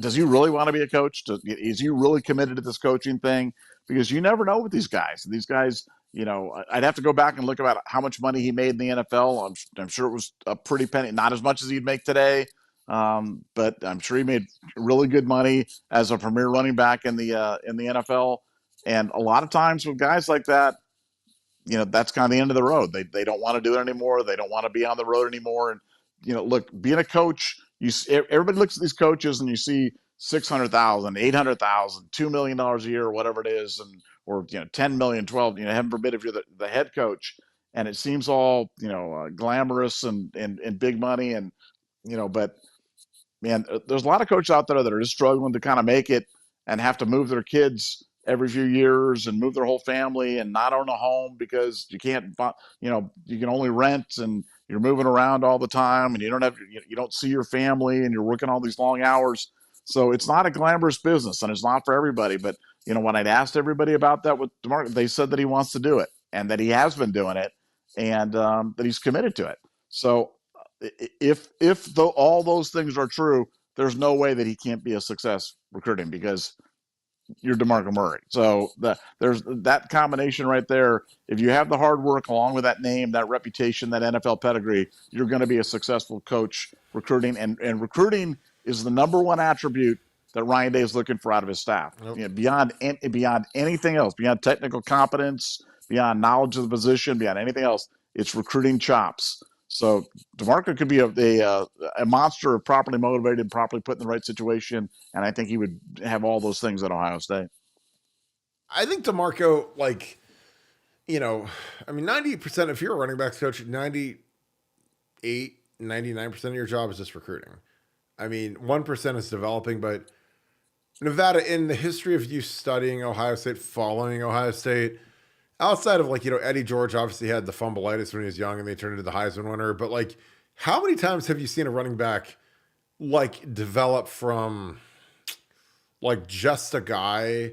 does he really want to be a coach? Is he really committed to this coaching thing? Because you never know with these guys. These guys, I'd have to go back and look about how much money he made in the NFL. I'm sure it was a pretty penny, not as much as he'd make today. But I'm sure he made really good money as a premier running back in the NFL. And a lot of times with guys like that, that's kind of the end of the road. They don't want to do it anymore. They don't want to be on the road anymore. And, look, being a coach, everybody looks at these coaches and you see $600,000, $800,000, $2 million a year, or whatever it is, or 10 million, 12, heaven forbid if you're the head coach, and it seems all, glamorous and big money. And, but man, there's a lot of coaches out there that are just struggling to kind of make it and have to move their kids every few years and move their whole family and not own a home because you can't, you can only rent, and you're moving around all the time, and you don't see your family, and you're working all these long hours. So it's not a glamorous business, and it's not for everybody. But, when I'd asked everybody about that with DeMarco, they said that he wants to do it, and that he has been doing it, and that he's committed to it. So if all those things are true, there's no way that he can't be a success recruiting, because you're DeMarco Murray. So there's that combination right there. If you have the hard work along with that name, that reputation, that NFL pedigree, you're going to be a successful coach recruiting. And recruiting is the number one attribute that Ryan Day is looking for out of his staff. Nope. Beyond anything else, beyond technical competence, beyond knowledge of the position, beyond anything else, it's recruiting chops. So DeMarco could be a monster of properly motivated, properly put in the right situation, and I think he would have all those things at Ohio State. I think DeMarco, like, you know, I mean, 90%, if you're a running backs coach, 99% of your job is just recruiting. I mean, 1% is developing, but Nevada, in the history of you studying Ohio State, following Ohio State, outside of like, Eddie George obviously had the fumbleitis when he was young and they turned into the Heisman winner, but like, how many times have you seen a running back like develop from like just a guy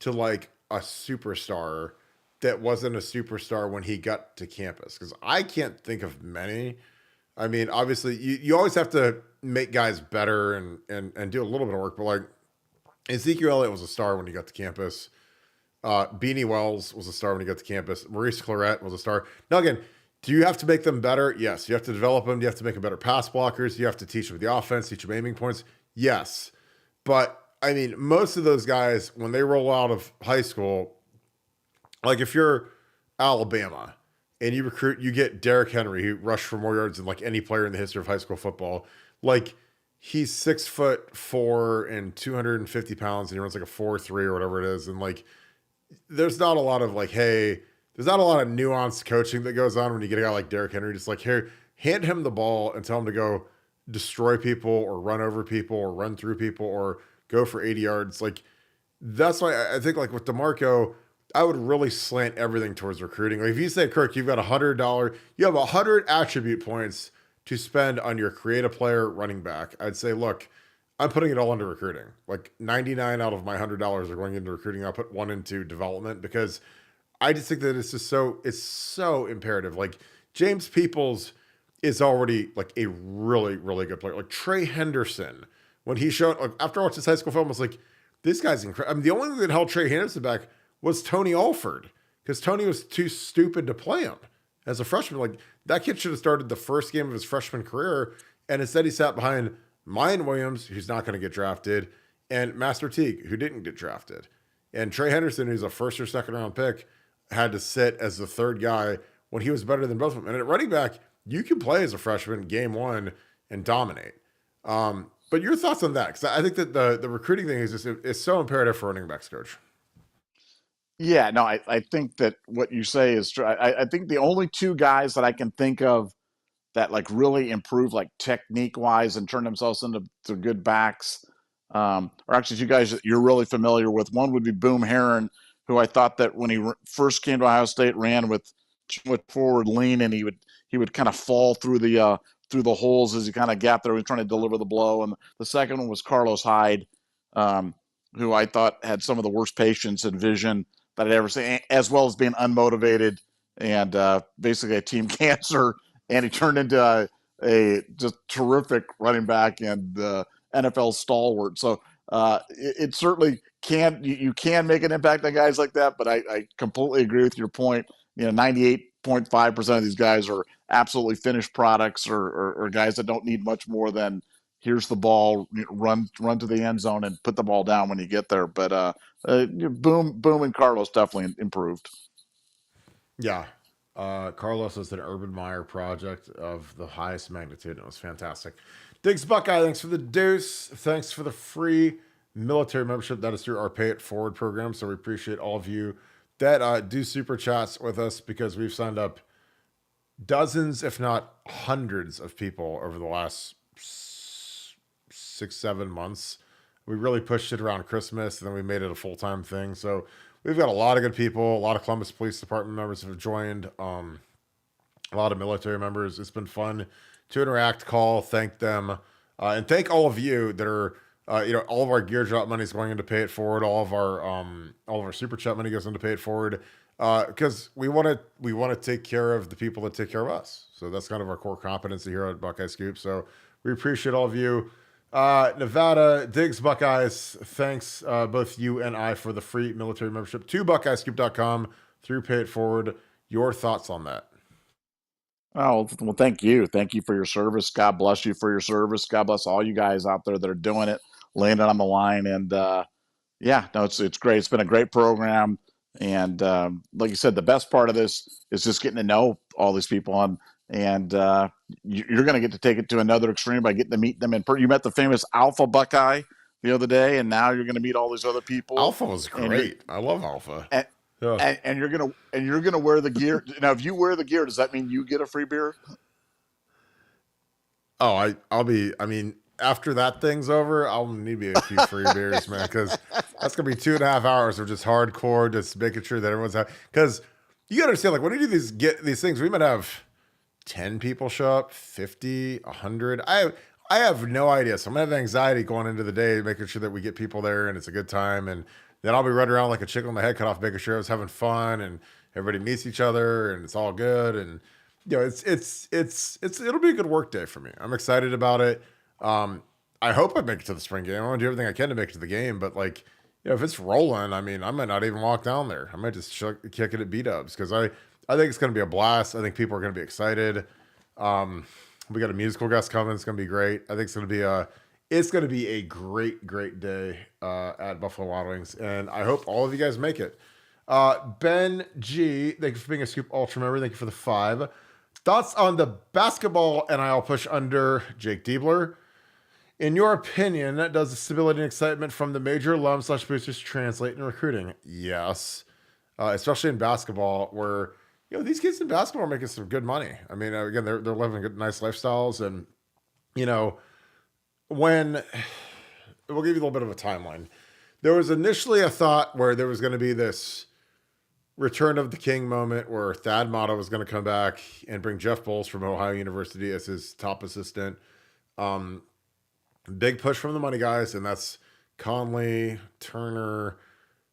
to like a superstar that wasn't a superstar when he got to campus? Because I can't think of many. I mean, obviously, you always have to make guys better and do a little bit of work, but like Ezekiel Elliott was a star when he got to campus. Beanie Wells was a star when he got to campus. Maurice Claret was a star. Now, again, do you have to make them better? Yes. You have to develop them. You have to make them better pass blockers. You have to teach them the offense, teach them aiming points. Yes. But, I mean, most of those guys, when they roll out of high school, like if you're Alabama and you recruit, you get Derrick Henry, who rushed for more yards than like any player in the history of high school football. Like, he's 6'4" and 250 pounds, and he runs like a 4.3 or whatever it is. And like, there's not a lot of like, hey, there's not a lot of nuanced coaching that goes on when you get a guy like Derrick Henry. Just like, here, hand him the ball and tell him to go destroy people or run over people or run through people or go for 80 yards. Like, that's why I think like with DeMarco, I would really slant everything towards recruiting. Like if you say, Kirk, you've got $100, you have 100 attribute points to spend on your creative player running back. I'd say, look, I'm putting it all into recruiting. Like 99 out of my $100 are going into recruiting. I'll put one into development because I just think that it's so imperative. Like James Peoples is already like a really, really good player. Like Trey Henderson, when he showed, like, after I watched his high school film, I was like, this guy's incredible. I mean, the only thing that held Trey Henderson back was Tony Alford because Tony was too stupid to play him as a freshman. Like that kid should have started the first game of his freshman career, and instead he sat behind Mayan Williams, who's not going to get drafted, and Master Teague, who didn't get drafted. And Trey Henderson, who's a first or second round pick, had to sit as the third guy when he was better than both of them. And at running back, you can play as a freshman game one and dominate. But your thoughts on that? Because I think that the recruiting thing is so imperative for running backs coach. Yeah, no, I think that what you say is true. I think the only two guys that I can think of that like really improve like technique wise and turn themselves into good backs, or actually two guys that you're really familiar with. One would be Boom Herron, who I thought that when he first came to Ohio State ran with forward lean, and he would kind of fall through the holes as he kind of got there. He was trying to deliver the blow. And the second one was Carlos Hyde, who I thought had some of the worst patience and vision that I'd ever seen, as well as being unmotivated and basically a team cancer. And he turned into a just terrific running back and NFL stalwart. So it certainly can, you can make an impact on guys like that. But I completely agree with your point. 98.5% of these guys are absolutely finished products or guys that don't need much more than here's the ball, run to the end zone and put the ball down when you get there. But Boom and Carlos definitely improved. Yeah. Carlos is an Urban Meyer project of the highest magnitude. It was fantastic. Diggs Buckeye, thanks for the deuce. Thanks for the free military membership. That is through our Pay It Forward program. So we appreciate all of you that do super chats with us because we've signed up dozens, if not hundreds of people over the last 6-7 months. We really pushed it around Christmas and then we made it a full-time thing. So we've got a lot of good people. A lot of Columbus Police Department members have joined. A lot of military members. It's been fun to interact, call, thank them, and thank all of you that are. All of our gear drop money is going into Pay It Forward. All of our super chat money goes into Pay It Forward because we want to take care of the people that take care of us. So that's kind of our core competency here at Buckeye Scoop. So we appreciate all of you. Nevada, Diggs, Buckeyes, thanks both you and I for the free military membership to BuckeyeScoop.com through Pay It Forward. Your thoughts on that? Oh, well, thank you. Thank you for your service. God bless you for your service. God bless all you guys out there that are doing it, laying it on the line. And it's great. It's been a great program. And like you said, the best part of this is just getting to know all these people. And and you're going to get to take it to another extreme by getting to meet them in person. You met the famous Alpha Buckeye the other day, and now you're going to meet all these other people. Alpha was great. I love Alpha. And, Yeah. and you're gonna wear the gear. Now, if you wear the gear, does that mean you get a free beer? Oh, I'll be. I mean, after that thing's over, I'll need me a few free beers, man, because that's gonna be 2.5 hours of just hardcore, just making sure that everyone's out. Because you gotta understand, like when we do these things, we might have 10 people show up, 50, 100. I have no idea. So I'm gonna have anxiety going into the day, making sure that we get people there and it's a good time. And then I'll be running around like a chicken with my head cut off, making sure I was having fun and everybody meets each other and it's all good. And it'll be a good work day for me. I'm excited about it. I hope I make it to the spring game. I want to do everything I can to make it to the game, but like, if it's rolling, I mean, I might not even walk down there. I might just kick it at B-dubs because I think it's going to be a blast. I think people are going to be excited. We got a musical guest coming. It's going to be great. I think it's going to be a great day at Buffalo Wild Wings, and I hope all of you guys make it. Ben G, thank you for being a Scoop Ultra member. Thank you for the 5. Thoughts on the basketball NIL push under Jake Diebler? In your opinion, does the stability and excitement from the major alum/boosters translate in recruiting? Yes, especially in basketball, where these kids in basketball are making some good money. I mean, again, they're living good, nice lifestyles, and when we'll give you a little bit of a timeline. There was initially a thought where there was going to be this return of the king moment where Thad Matta was going to come back and bring Jeff Bowles from Ohio University as his top assistant. Big push from the money guys, and that's Conley, Turner,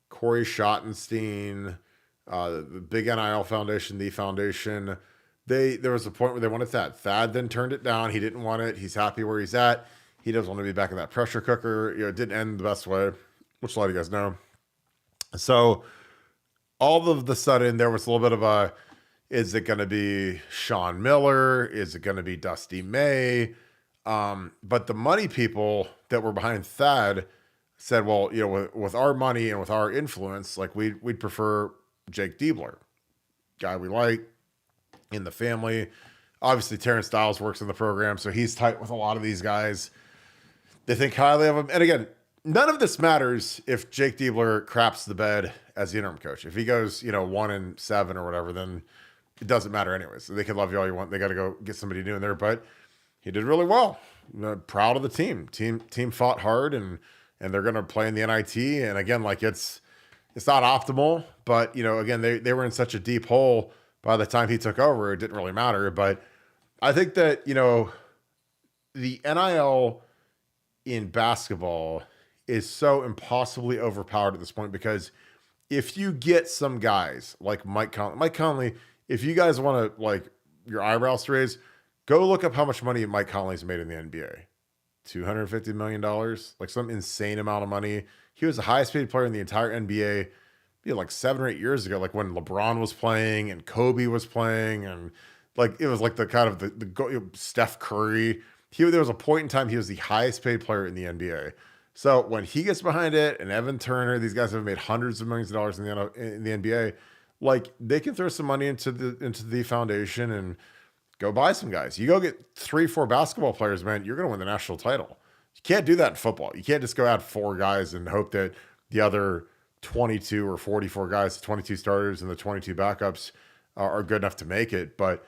Corey Schottenstein, the big NIL foundation, the foundation. There was a point where they wanted Thad. Thad then turned it down. He didn't want it. He's happy where he's at. He doesn't want to be back in that pressure cooker. It didn't end the best way, which a lot of you guys know. So all of the sudden, there was a little bit of is it going to be Sean Miller? Is it going to be Dusty May? But the money people that were behind Thad said, well, with our money and with our influence, like we'd prefer Jake Diebler, guy we like in the family. Obviously, Terrence Styles works in the program, so he's tight with a lot of these guys. They think highly of him. And again, none of this matters if Jake Diebler craps the bed as the interim coach. If he goes, 1-7 or whatever, then it doesn't matter anyways. So they can love you all you want. They got to go get somebody new in there, but he did really well. Proud of the team. Team fought hard, and they're going to play in the NIT. And again, like it's not optimal, but again, they were in such a deep hole by the time he took over. It didn't really matter. But I think that the NIL in basketball is so impossibly overpowered at this point, because if you get some guys like Mike Conley, if you guys want to like your eyebrows raised, go look up how much money Mike Conley's made in the NBA. $250 million, like some insane amount of money. He was the highest paid player in the entire NBA like 7 or 8 years ago, like when LeBron was playing and Kobe was playing, and like it was like the kind of the Steph Curry. There was a point in time he was the highest paid player in the NBA. So when he gets behind it, and Evan Turner, these guys have made hundreds of millions of dollars in the NBA, like they can throw some money into the foundation and go buy some guys. You go get 3-4 basketball players, man, you're going to win the national title. You can't do that in football. You can't just go add 4 guys and hope that the other 22 or 44 guys, the 22 starters and the 22 backups are good enough to make it. But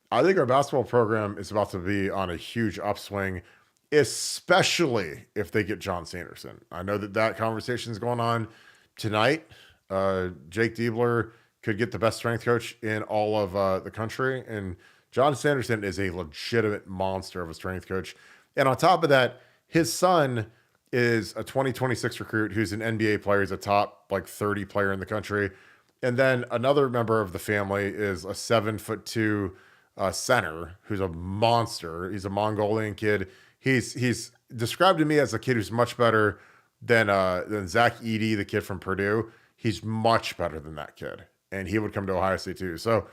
I think our basketball program is about to be on a huge upswing, especially if they get John Sanderson. I know that conversation is going on tonight. Jake Diebler could get the best strength coach in all of the country, and John Sanderson is a legitimate monster of a strength coach. And on top of that, his son is a 2026 recruit who's an NBA player. He's a top 30 player in the country. And then another member of the family is a 7'2" center who's a monster. He's a Mongolian kid. He's described to me as a kid who's much better than Zach Edey, the kid from Purdue. He's much better than that kid. And he would come to Ohio State too. So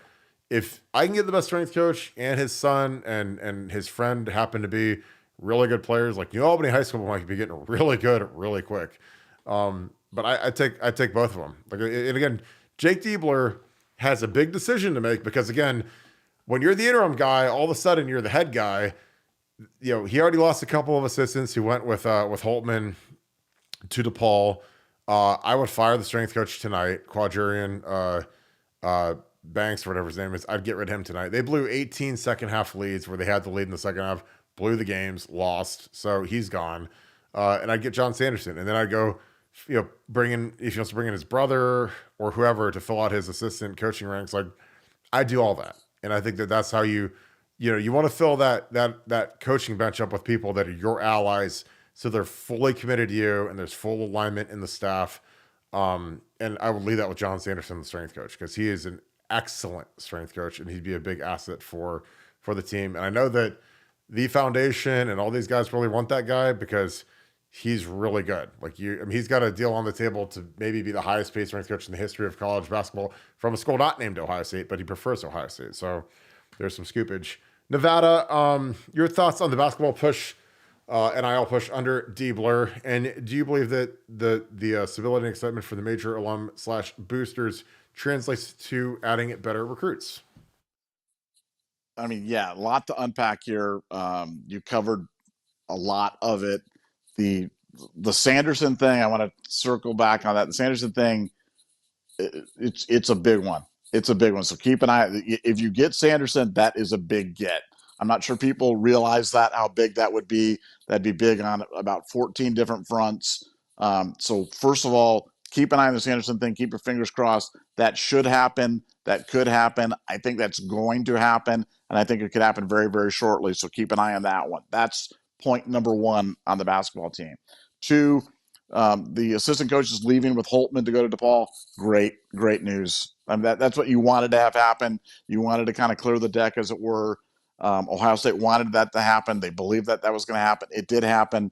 if I can get the best strength coach and his son and his friend happen to be really good players, like New Albany High School might be getting really good really quick. But I take both of them. And again, Jake Diebler has a big decision to make, because again, when you're the interim guy, all of a sudden you're the head guy. You know, he already lost a couple of assistants who went with Holtman to DePaul. I would fire the strength coach tonight, Quadrian Banks, or whatever his name is. I'd get rid of him tonight. They blew 18 second half leads where they had the lead in the second half, blew the games, lost. So he's gone. And I'd get John Sanderson. And then I'd go, you know, if he wants to bring in his brother or whoever to fill out his assistant coaching ranks, like I do all that. And I think that's how you want to fill that coaching bench up with people that are your allies, so they're fully committed to you and there's full alignment in the staff. And I would leave that with John Sanderson, the strength coach, because he is an excellent strength coach and he'd be a big asset for the team. And I know that the foundation and all these guys really want that guy because he's really good. He's got a deal on the table to maybe be the highest paid strength coach in the history of college basketball from a school not named Ohio State, but he prefers Ohio State. So there's some scoopage. Nevada, your thoughts on the basketball push, NIL push under Diebler, and do you believe that the civility and excitement for the major alum / boosters translates to adding better recruits? I mean, yeah, a lot to unpack here. You covered a lot of it. The Sanderson thing, I want to circle back on that. The Sanderson thing, it's a big one. It's a big one. So keep an eye. If you get Sanderson, that is a big get. I'm not sure people realize how big that would be. That'd be big on about 14 different fronts. So first of all, keep an eye on the Sanderson thing. Keep your fingers crossed. That should happen. That could happen. I think that's going to happen. And I think it could happen very, very shortly. So keep an eye on that one. That's point number one on the basketball team. Two, the assistant coach is leaving with Holtman to go to DePaul. Great news. I mean, that's what you wanted to have happen. You wanted to kind of clear the deck, as it were. Ohio State wanted that to happen. They believed that was going to happen. It did happen.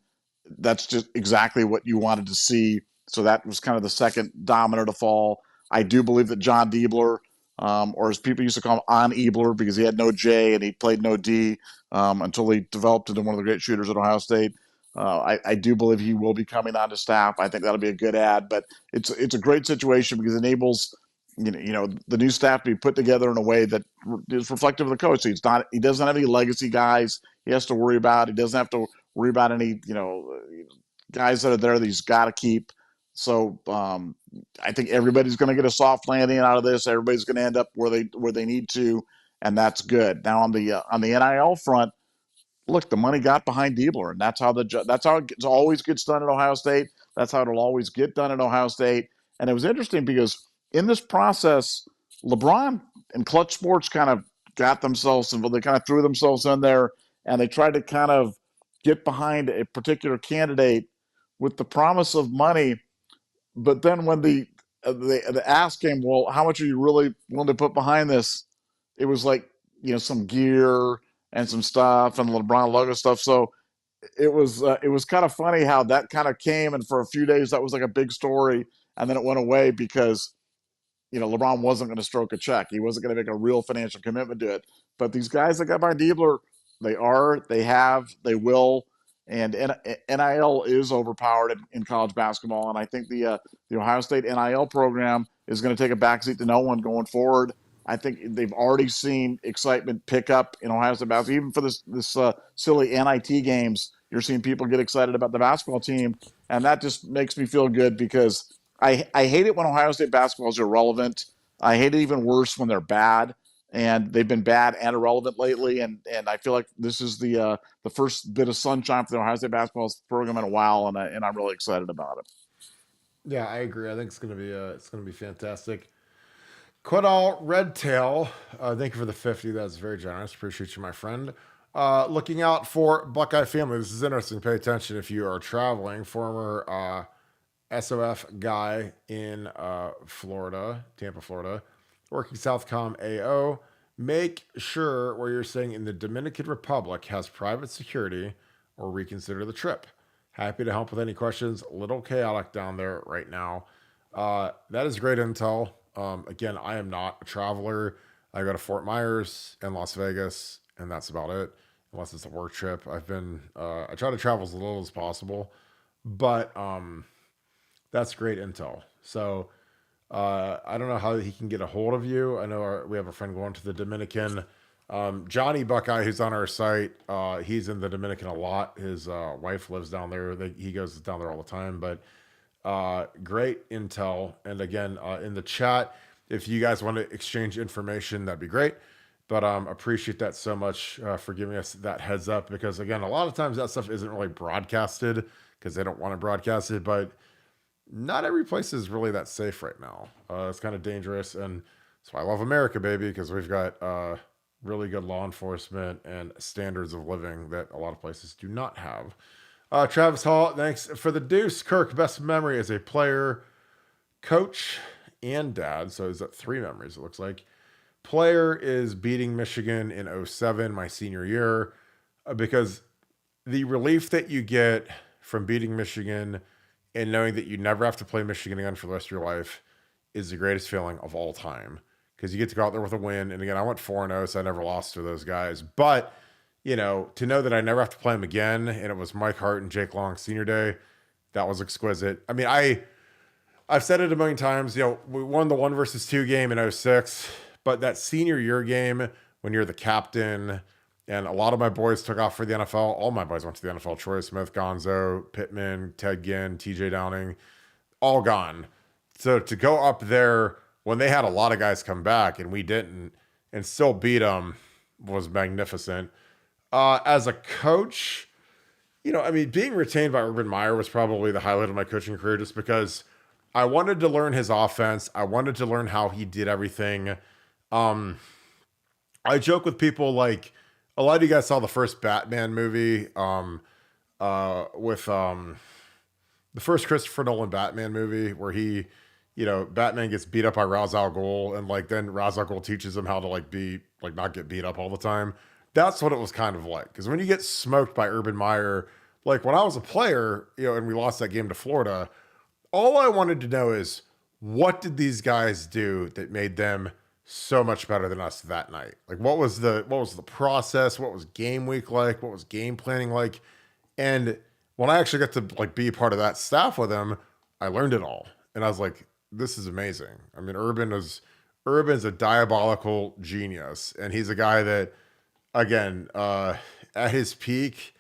That's just exactly what you wanted to see. So that was kind of the second domino to fall. I do believe that John Diebler, or as people used to call him, On Ebler, because he had no J and he played no D until he developed into one of the great shooters at Ohio State. I do believe he will be coming onto staff. I think that'll be a good add, but it's a great situation because it enables the new staff to be put together in a way that is reflective of the coach. So he doesn't have any legacy guys he has to worry about. He doesn't have to worry about any guys that are there that he's got to keep. So I think everybody's going to get a soft landing out of this. Everybody's going to end up where they need to, and that's good. Now on the NIL front, look, the money got behind Diebler, and that's how it always gets done at Ohio State. That's how it'll always get done at Ohio State. And it was interesting because in this process, LeBron and Clutch Sports kind of got themselves involved. They kind of threw themselves in there, and they tried to kind of get behind a particular candidate with the promise of money. But then when they asked him, well, how much are you really willing to put behind this? It was like, some gear and some stuff and LeBron logo stuff. So it was kind of funny how that kind of came, and for a few days that was like a big story, and then it went away because LeBron wasn't going to stroke a check. He wasn't going to make a real financial commitment to it. But these guys that got by Diebler, they will, and NIL is overpowered in college basketball, and I think the Ohio State NIL program is going to take a backseat to no one going forward. I think they've already seen excitement pick up in Ohio State basketball. Even for this silly NIT games, you're seeing people get excited about the basketball team, and that just makes me feel good because I hate it when Ohio State basketball is irrelevant. I hate it even worse when they're bad, and they've been bad and irrelevant lately. And I feel like this is the first bit of sunshine for the Ohio State basketball program in a while, and I'm really excited about it. Yeah, I agree. I think it's gonna be fantastic. Quidal Redtail, thank you for the 50. That's very generous. Appreciate you, my friend. Looking out for Buckeye family. This is interesting. Pay attention if you are traveling. Former SOF guy in Florida, Tampa, Florida, working Southcom AO. Make sure where you're staying in the Dominican Republic has private security or reconsider the trip. Happy to help with any questions. A little chaotic down there right now. That is great intel. Again, I am not a traveler. I go to Fort Myers and Las Vegas, and that's about it, unless it's a work trip. I try to travel as little as possible, but that's great intel. So I don't know how he can get a hold of you. I know we have a friend going to the Dominican. Johnny Buckeye, who's on our site, he's in the Dominican a lot. His wife lives down there. He goes down there all the time. But great intel. And again, in the chat, if you guys want to exchange information, that'd be great. But appreciate that so much for giving us that heads up, because again, a lot of times that stuff isn't really broadcasted because they don't want to broadcast it. But not every place is really that safe right now. It's kind of dangerous, and that's why I love America, baby, because we've got really good law enforcement and standards of living that a lot of places do not have. Travis Hall, thanks for the deuce. Kirk, best memory as a player, coach, and dad. So is that 3 memories, it looks like. Player is beating Michigan in 07, my senior year, because the relief that you get from beating Michigan and knowing that you never have to play Michigan again for the rest of your life is the greatest feeling of all time. Because you get to go out there with a win. And again, I went 4-0, so I never lost to those guys. But, you know, to know that I never have to play them again, and it was Mike Hart and Jake Long senior day, that was exquisite. I mean, I've said it a million times, you know, we won the 1 versus 2 game in 06, but that senior year game when you're the captain, and a lot of my boys took off for the NFL. All my boys went to the NFL. Troy Smith, Gonzo, Pittman, Ted Ginn, TJ Downing, all gone. So to go up there when they had a lot of guys come back and we didn't, and still beat them, was magnificent. As a coach, you know, I mean, being retained by Urban Meyer was probably the highlight of my coaching career, just because I wanted to learn his offense. I wanted to learn how he did everything. I joke with people, like, a lot of you guys saw the first Batman movie, with the first Christopher Nolan Batman movie, where he, you know, Batman gets beat up by Ra's al Ghul, and like then Ra's al Ghul teaches him how to like be like not get beat up all the time. That's what it was kind of like. Because when you get smoked by Urban Meyer, like when I was a player, you know, and we lost that game to Florida, all I wanted to know is, what did these guys do that made them so much better than us that night? Like, what was the process? What was game week like? What was game planning like? And when I actually got to like be part of that staff with him, I learned it all. And I was like, this is amazing. I mean, Urban's a diabolical genius. And he's a guy that, again, at his peak,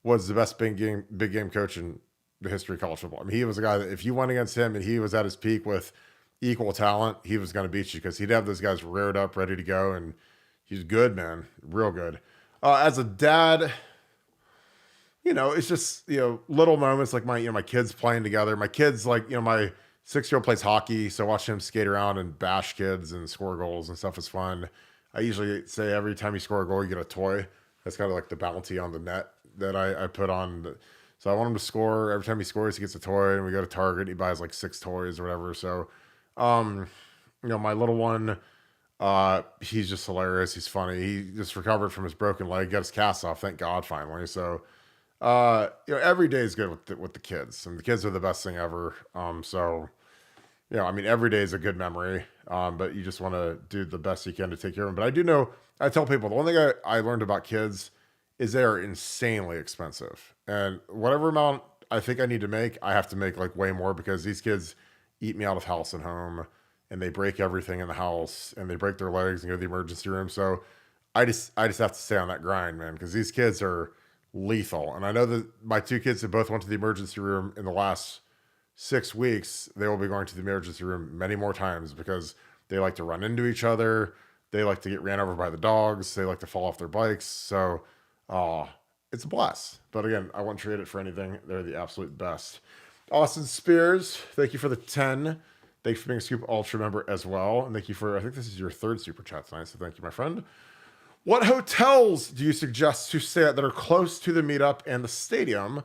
was the best big game coach in the history of college football. I mean, he was a guy that if you went against him and he was at his peak with equal talent, he was going to beat you, because he'd have those guys reared up, ready to go. And he's good, man. Real good. As a dad, you know, it's just, you know, little moments like my kids playing together. My kids, like, you know, my 6-year-old plays hockey, so watching him skate around and bash kids and score goals and stuff is fun. I usually say every time you score a goal, you get a toy. That's kind of like the bounty on the net that I put on. So I want him to score. Every time he scores, he gets a toy, and we go to Target. He buys like 6 toys or whatever. So, you know, my little one, he's just hilarious. He's funny. He just recovered from his broken leg, got his cast off, thank God, finally. So, you know, every day is good with the kids, and the kids are the best thing ever. So, you know, I mean, every day is a good memory, but you just want to do the best you can to take care of them. But I do know, I tell people, the one thing I learned about kids is they are insanely expensive. And whatever amount I think I need to make, I have to make like way more, because these kids eat me out of house and home, and they break everything in the house, and they break their legs and go to the emergency room. So I just have to stay on that grind, man, because these kids are lethal. And I know that my 2 kids that both went to the emergency room in the last 6 weeks, they will be going to the emergency room many more times, because they like to run into each other. They like to get ran over by the dogs. They like to fall off their bikes. So, it's a blast. But again, I wouldn't trade it for anything. They're the absolute best. Austin Spears, thank you for the 10. Thanks for being a Scoop Ultra member as well. And thank you for, I think this is your 3rd super chat tonight. So thank you, my friend. What hotels do you suggest to stay at that are close to the meetup and the stadium?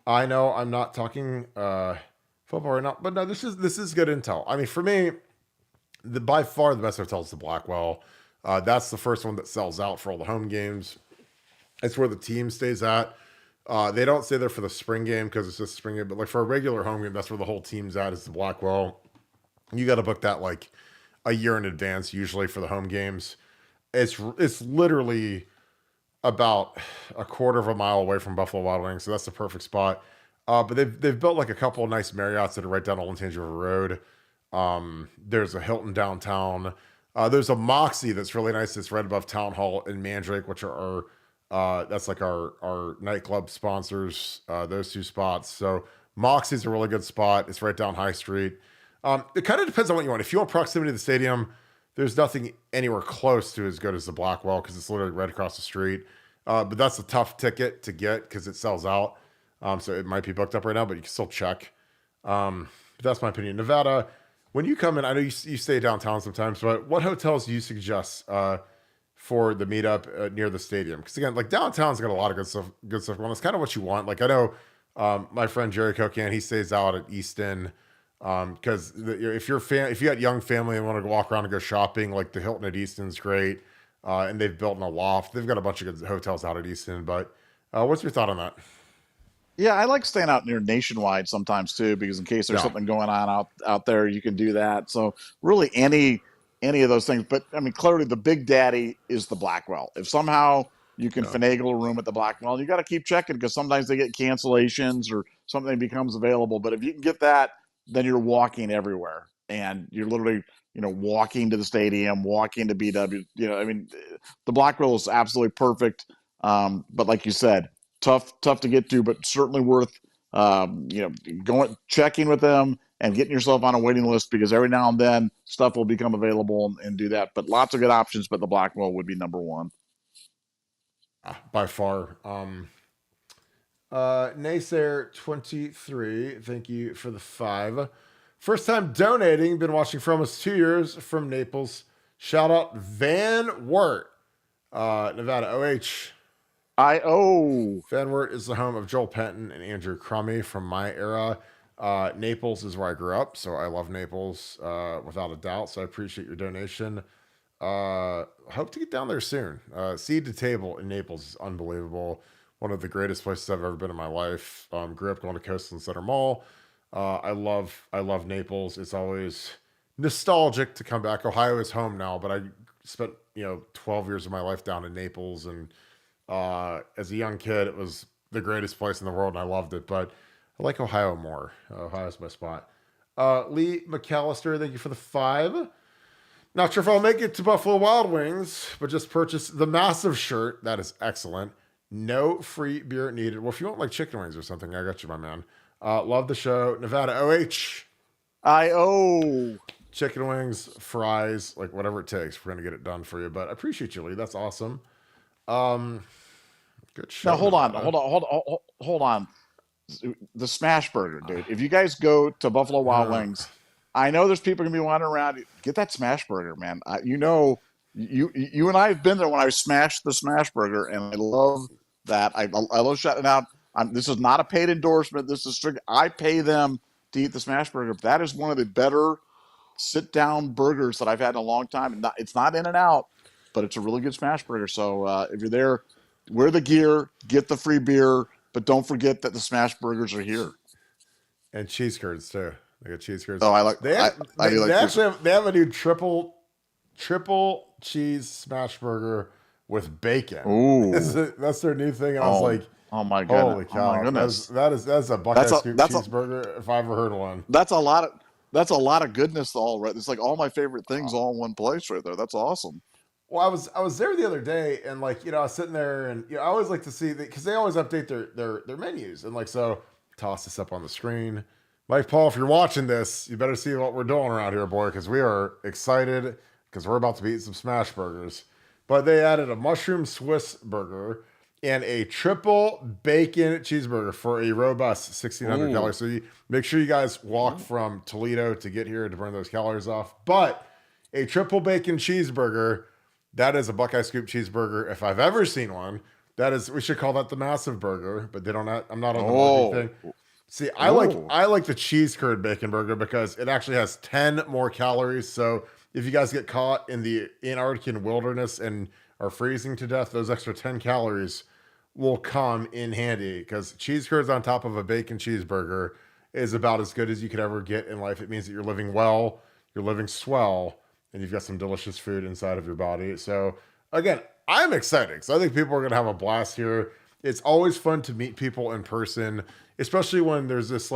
I know I'm not talking football right now, but no, this is good intel. I mean, for me, by far the best hotel is the Blackwell. That's the first one that sells out for all the home games. It's where the team stays at. They don't stay there for the spring game because it's just a spring game, but like for a regular home game, that's where the whole team's at, is the Blackwell. You got to book that like a year in advance, usually, for the home games. It's literally about a quarter of a mile away from Buffalo Wild Wings, so that's the perfect spot. But they've built like a couple of nice Marriotts that are right down Old Tangier River Road. There's a Hilton downtown. There's a Moxie that's really nice. It's right above Town Hall in Mandrake, which are that's like our nightclub sponsors. Those two spots. So Moxie's a really good spot. It's right down High Street. It kind of depends on what you want. If you want proximity to the stadium, there's nothing anywhere close to as good as the Blackwell because it's literally right across the street. But that's a tough ticket to get because it sells out. So it might be booked up right now, but you can still check. But that's my opinion. Nevada, when you come in, I know you stay downtown sometimes, but what hotels do you suggest for the meetup near the stadium? Because again, like downtown's got a lot of good stuff going on. It's kind of what you want. Like I know my friend Jerry Cocan, he stays out at Easton. Because if you got young family and want to walk around and go shopping, like the Hilton at Easton's great. And they've built in a loft. They've got a bunch of good hotels out at Easton. But what's your thought on that? Yeah, I like staying out near Nationwide sometimes too, because in case there's something going on out there, you can do that. So really any of those things. But I mean, clearly the big daddy is the Blackwell. If somehow you can finagle a room at the Blackwell, you got to keep checking because sometimes they get cancellations or something becomes available. But if you can get that, then you're walking everywhere and you're literally, walking to the stadium, walking to BW. I mean, the Blackwell is absolutely perfect. But like you said, tough to get to, but certainly worth, going, checking with them and getting yourself on a waiting list because every now and then stuff will become available and do that. But lots of good options, but the Blackwell would be number one. By far. Naysayer 23, thank you for the 5. First time donating, been watching for almost 2 years from Naples. Shout out Van Wert, Nevada OH. Van Wert is the home of Joel Penton and Andrew Crummy from my era. Naples is where I grew up, so I love Naples without a doubt. So I appreciate your donation. Hope to get down there soon. Seed to Table in Naples is unbelievable. One of the greatest places I've ever been in my life. Grew up going to Coastal Center Mall. I love Naples. It's always nostalgic to come back. Ohio is home now, but I spent 12 years of my life down in Naples, and as a young kid, it was the greatest place in the world, and I loved it. But I like Ohio more. Ohio's my spot. Lee McAllister, thank you for the 5. Not sure if I'll make it to Buffalo Wild Wings, but just purchased the massive shirt. That is excellent. No free beer needed. Well, if you want like chicken wings or something, I got you, my man. Love the show. Nevada OH. Chicken wings, fries, like whatever it takes. We're going to get it done for you. But I appreciate you, Lee. That's awesome. Good show. Now, hold on. The Smash Burger, dude. If you guys go to Buffalo Wild Wings, I know there's people going to be wandering around. Get that Smash Burger, man. You and I have been there when I smashed the Smash Burger, and I love that. I love shouting out. This is not a paid endorsement. This is strict. I pay them to eat the Smash Burger. That is one of the better sit-down burgers that I've had in a long time. It's not in and out, but it's a really good Smash Burger. So if you're there, wear the gear, get the free beer, but don't forget that the Smash Burgers are here. And cheese curds too. They got cheese curds. Oh, I like. They have a new triple cheese Smash Burger with bacon. Ooh, that's their new thing. And I was like, oh my goodness, holy cow! Oh my goodness. That's a Buckeye Scoop cheeseburger if I ever heard one. That's a lot of goodness all right. It's like all my favorite things all in one place right there. That's awesome. Well, I was there the other day, and I was sitting there, and I always like to see because they always update their menus, and so toss this up on the screen. Mike Paul, if you're watching this, you better see what we're doing around here, boy, because we are excited because we're about to be eating some Smash Burgers. But they added a mushroom Swiss burger and a triple bacon cheeseburger for a robust 1,600 calories. So you make sure you guys walk from Toledo to get here to burn those calories off. But a triple bacon cheeseburger, that is a Buckeye Scoop cheeseburger. If I've ever seen one, we should call that the massive burger, but they don't. I'm not on the marketing thing. See, I like the cheese curd bacon burger because it actually has 10 more calories. So if you guys get caught in the Antarctic wilderness and are freezing to death, those extra 10 calories will come in handy because cheese curds on top of a bacon cheeseburger is about as good as you could ever get in life. It means that you're living well, you're living swell, and you've got some delicious food inside of your body. So again, I'm excited because I think people are going to have a blast here. It's always fun to meet people in person, especially when there's this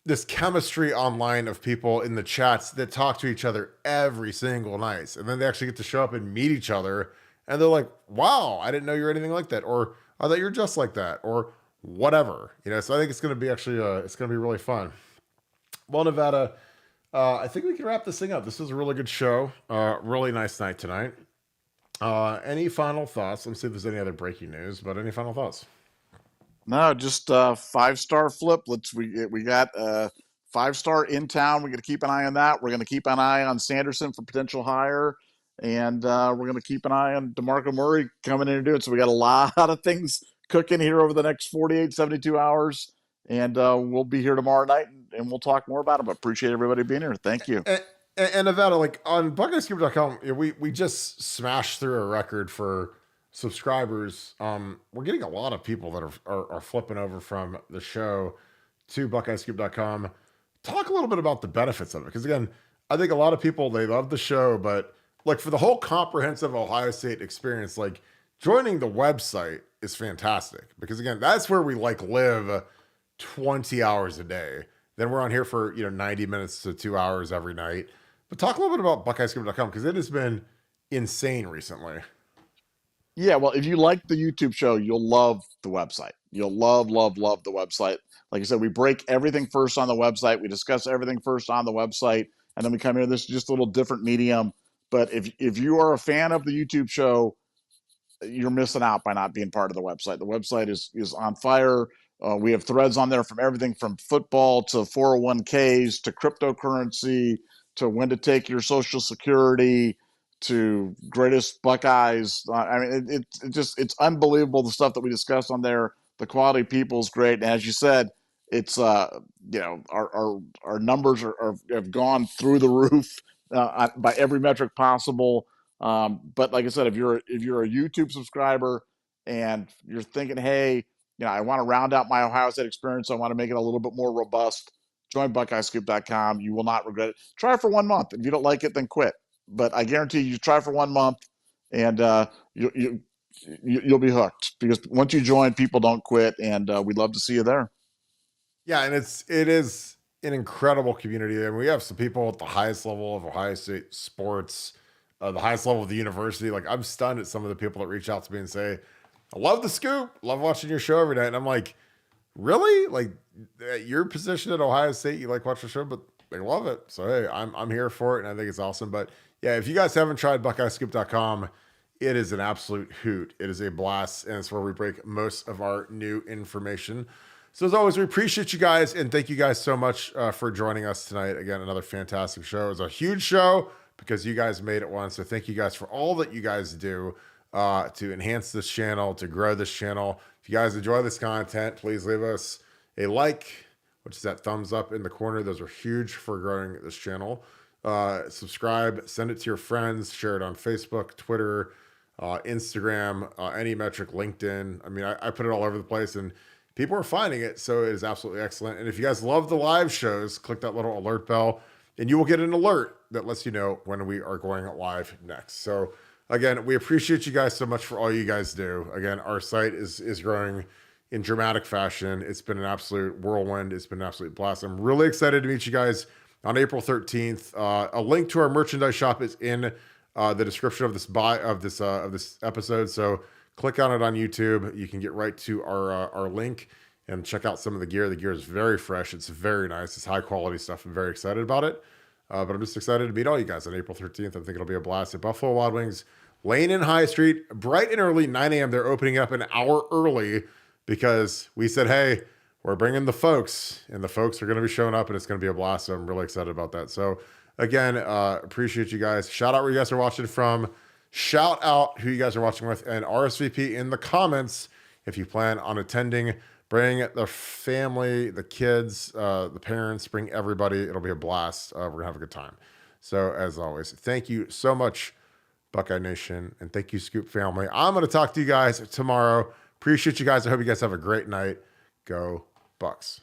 this chemistry online of people in the chats that talk to each other every single night. And then they actually get to show up and meet each other. And they're like, wow, I didn't know you were anything like that. Or I thought you were just like that. Or whatever. So I think it's going to be actually, it's going to be really fun. Well, Nevada, I think we can wrap this thing up. This was a really good show. Really nice night tonight. Any final thoughts? Let me see if there's any other breaking news, but any final thoughts? No, just 5-star flip. We got 5-star in town. We got to keep an eye on that. We're going to keep an eye on Sanderson for potential hire, and we're going to keep an eye on DeMarco Murray coming in and doing it. So we got a lot of things cooking here over the next 48, 72 hours, and we'll be here tomorrow night, and we'll talk more about it. But appreciate everybody being here. Thank you. And Nevada, like on BuckeyeScoop.com, we just smashed through a record for subscribers. We're getting a lot of people that are flipping over from the show to BuckeyeScoop.com. Talk a little bit about the benefits of it, because again, I think a lot of people, they love the show, but like for the whole comprehensive Ohio State experience, like joining the website is fantastic, because again, that's where we like live 20 hours a day. Then we're on here for 90 minutes to 2 hours every night. But talk a little bit about BuckeyeScoop.com, because it has been insane recently. Yeah, well, if you like the YouTube show, you'll love the website. You'll love the website. Like I said, we break everything first on the website. We discuss everything first on the website, and then we come here. This is just a little different medium. But if you are a fan of the YouTube show, you're missing out by not being part of the website. The website is on fire. We have threads on there from everything from football to 401ks to cryptocurrency to when to take your Social Security to greatest Buckeyes. I mean, it's unbelievable the stuff that we discuss on there. The quality of people is great, and as you said, it's our numbers have gone through the roof by every metric possible. But like I said, if you're a YouTube subscriber and you're thinking, hey, I want to round out my Ohio State experience, I want to make it a little bit more robust, join BuckeyeScoop.com. You will not regret it. Try it for 1 month. If you don't like it, then quit. But I guarantee you try for 1 month, and you'll be hooked, because once you join, people don't quit, and we'd love to see you there. Yeah, and it is an incredible community, and we have some people at the highest level of Ohio State sports, the highest level of the university. Like, I'm stunned at some of the people that reach out to me and say, I love the scoop, love watching your show every night. And I'm like, really? Like, at your position at Ohio State, you like watch the show, but they love it. So hey, I'm here for it, and I think it's awesome. But yeah, if you guys haven't tried BuckeyeScoop.com, it is an absolute hoot. It is a blast, and it's where we break most of our new information. So as always, we appreciate you guys, and thank you guys so much for joining us tonight. Again, another fantastic show. It was a huge show because you guys made it one. So thank you guys for all that you guys do to enhance this channel, to grow this channel. If you guys enjoy this content, please leave us a like, which is that thumbs up in the corner. Those are huge for growing this channel. Subscribe, send it to your friends, share it on Facebook, Twitter, Instagram, any metric, LinkedIn. I mean, I put it all over the place, and people are finding it, so it is absolutely excellent. And if you guys love the live shows, click that little alert bell, and you will get an alert that lets you know when we are going live next. So again, we appreciate you guys so much for all you guys do. Again, our site is growing in dramatic fashion. It's been an absolute whirlwind. It's been an absolute blast. I'm really excited to meet you guys on April 13th. A link to our merchandise shop is in the description of this episode. So click on it on YouTube. You can get right to our link and check out some of the gear. The gear is very fresh. It's very nice. It's high quality stuff. I'm very excited about it. But I'm just excited to meet all you guys on April 13th. I think it'll be a blast at Buffalo Wild Wings, Lane and High Street, bright and early, 9 a.m. They're opening up an hour early because we said, hey, we're bringing the folks, and the folks are going to be showing up, and it's going to be a blast. So I'm really excited about that. So again, appreciate you guys. Shout out where you guys are watching from. Shout out who you guys are watching with, and RSVP in the comments if you plan on attending. Bring the family, the kids, the parents, bring everybody. It'll be a blast. We're going to have a good time. So as always, thank you so much, Buckeye Nation, and thank you, Scoop family. I'm going to talk to you guys tomorrow. Appreciate you guys. I hope you guys have a great night. Go Bucks.